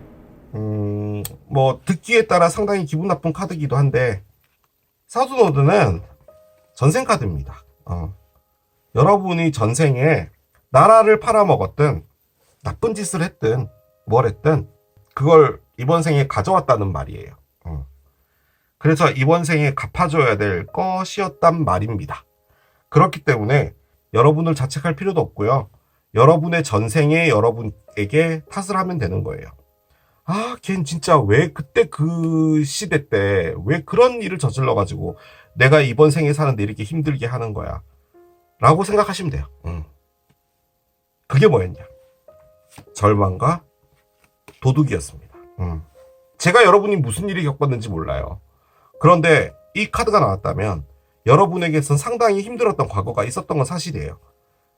뭐 듣기에 따라 상당히 기분 나쁜 카드이기도 한데, 사우스 노드는 전생 카드입니다. 여러분이 전생에 나라를 팔아먹었든 나쁜 짓을 했든 뭘 했든 그걸 이번 생에 가져왔다는 말이에요. 그래서 이번 생에 갚아줘야 될 것이었단 말입니다. 그렇기 때문에 여러분을 자책할 필요도 없고요, 여러분의 전생에 여러분에게 탓을 하면 되는 거예요. 아, 걘 진짜 왜 그때 그 시대 때 왜 그런 일을 저질러가지고 내가 이번 생에 사는데 이렇게 힘들게 하는 거야 라고 생각하시면 돼요. 그게 뭐였냐? 절망과 도둑이었습니다. 제가 여러분이 무슨 일이 겪었는지 몰라요. 그런데 이 카드가 나왔다면 여러분에게선 상당히 힘들었던 과거가 있었던 건 사실이에요.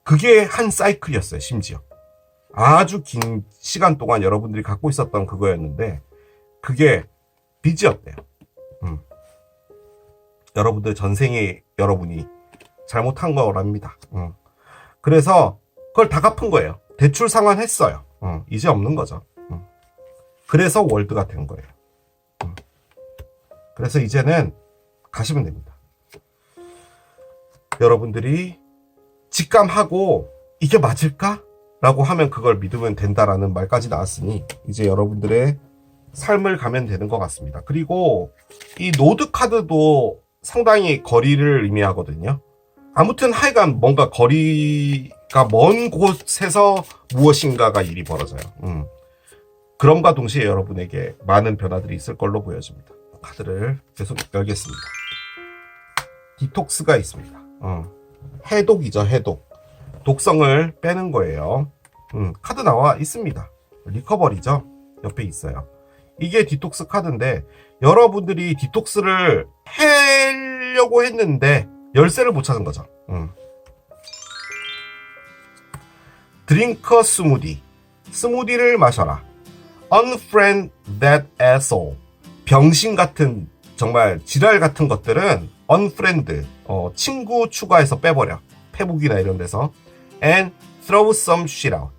그게 한 사이클이었어요. 심지어 아주 긴 시간 동안 여러분들이 갖고 있었던 그거였는데 그게 빚이었대요. 여러분들 전생에 여러분이 잘못한 거랍니다. 그래서 그걸 다 갚은 거예요. 대출 상환했어요. 이제 없는 거죠. 그래서 월드가 된 거예요. 그래서 이제는 가시면 됩니다. 여러분들이 직감하고 이게 맞을까? 라고 하면 그걸 믿으면 된다라는 말까지 나왔으니 이제 여러분들의 삶을 가면 되는 것 같습니다. 그리고 이 노드 카드도 상당히 거리를 의미하거든요. 아무튼 하여간 뭔가 거리가 먼 곳에서 무엇인가가 일이 벌어져요. 그럼과 동시에 여러분에게 많은 변화들이 있을 걸로 보여집니다. 카드를 계속 열겠습니다. 디톡스가 있습니다. 해독이죠, 해독. 독성을 빼는 거예요. 카드 나와 있습니다. 리커버리죠. 옆에 있어요. 이게 디톡스 카드인데 여러분들이 디톡스를 하려고 했는데 열쇠를 못 찾은 거죠. 드링커 스무디. 스무디를 마셔라. Unfriend that asshole. 병신 같은 정말 지랄 같은 것들은 unfriend, 친구 추가해서 빼버려. 페북이나 이런 데서. And throw some shit out.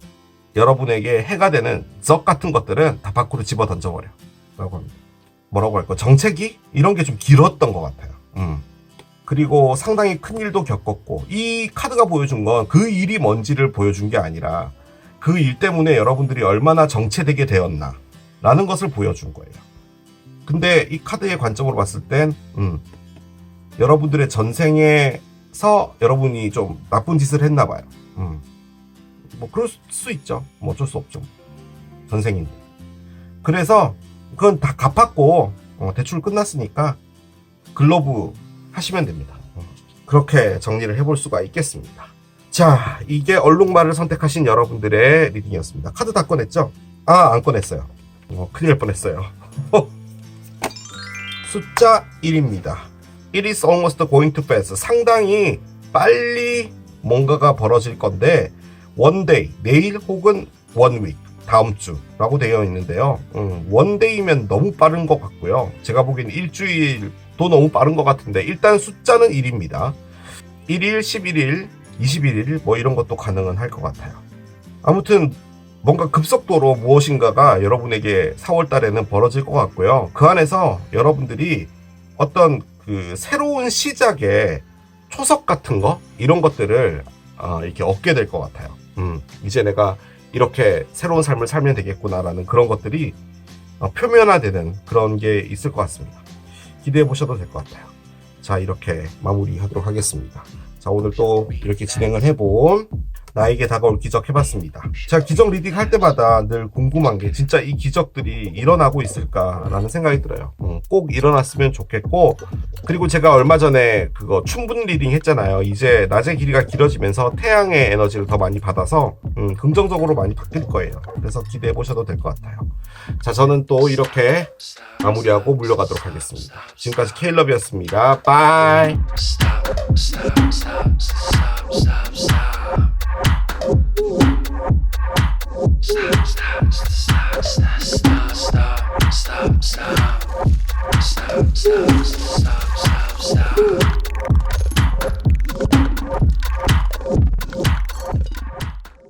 여러분에게 해가 되는 적 같은 것들은 다 밖으로 집어 던져버려. 라고 합니다. 뭐라고 할까? 정체기? 이런 게 좀 길었던 것 같아요. 그리고 상당히 큰 일도 겪었고, 이 카드가 보여준 건 그 일이 뭔지를 보여준 게 아니라 그 일 때문에 여러분들이 얼마나 정체되게 되었나 라는 것을 보여준 거예요. 근데 이 카드의 관점으로 봤을 땐 여러분들의 전생에서 여러분이 좀 나쁜 짓을 했나 봐요. 뭐 그럴 수 있죠. 뭐 어쩔 수 없죠. 전생인데. 그래서 그건 다 갚았고 대출 끝났으니까 글러브 하시면 됩니다. 그렇게 정리를 해볼 수가 있겠습니다. 자, 이게 얼룩말을 선택하신 여러분들의 리딩이었습니다. 카드 다 꺼냈죠? 아, 안 꺼냈어요. 큰일 날 뻔했어요. 숫자 1입니다. It is almost going to pass. 상당히 빨리 뭔가가 벌어질 건데 one day, 내일 혹은 one week, 다음 주라고 되어 있는데요. one day면 너무 빠른 것 같고요. 제가 보기엔 일주일도 너무 빠른 것 같은데 일단 숫자는 1입니다. 1일, 11일, 21일 뭐 이런 것도 가능은 할 것 같아요. 아무튼 뭔가 급속도로 무엇인가가 여러분에게 4월 달에는 벌어질 것 같고요. 그 안에서 여러분들이 어떤 그 새로운 시작의 초석 같은 거 이런 것들을 이렇게 얻게 될 것 같아요. 이제 내가 이렇게 새로운 삶을 살면 되겠구나라는 그런 것들이 표면화되는 그런 게 있을 것 같습니다. 기대해 보셔도 될 것 같아요. 자, 이렇게 마무리하도록 하겠습니다. 자, 오늘 또 이렇게 진행을 해본 나에게 다가올 기적 해봤습니다. 제가 기적 리딩 할 때마다 늘 궁금한 게 진짜 이 기적들이 일어나고 있을까라는 생각이 들어요. 꼭 일어났으면 좋겠고, 그리고 제가 얼마 전에 그거 춘분 리딩 했잖아요. 이제 낮의 길이가 길어지면서 태양의 에너지를 더 많이 받아서 긍정적으로 많이 바뀔 거예요. 그래서 기대해 보셔도 될 것 같아요. 자, 저는 또 이렇게 마무리하고 물러가도록 하겠습니다. 지금까지 케일럽이었습니다. 빠이. Stop.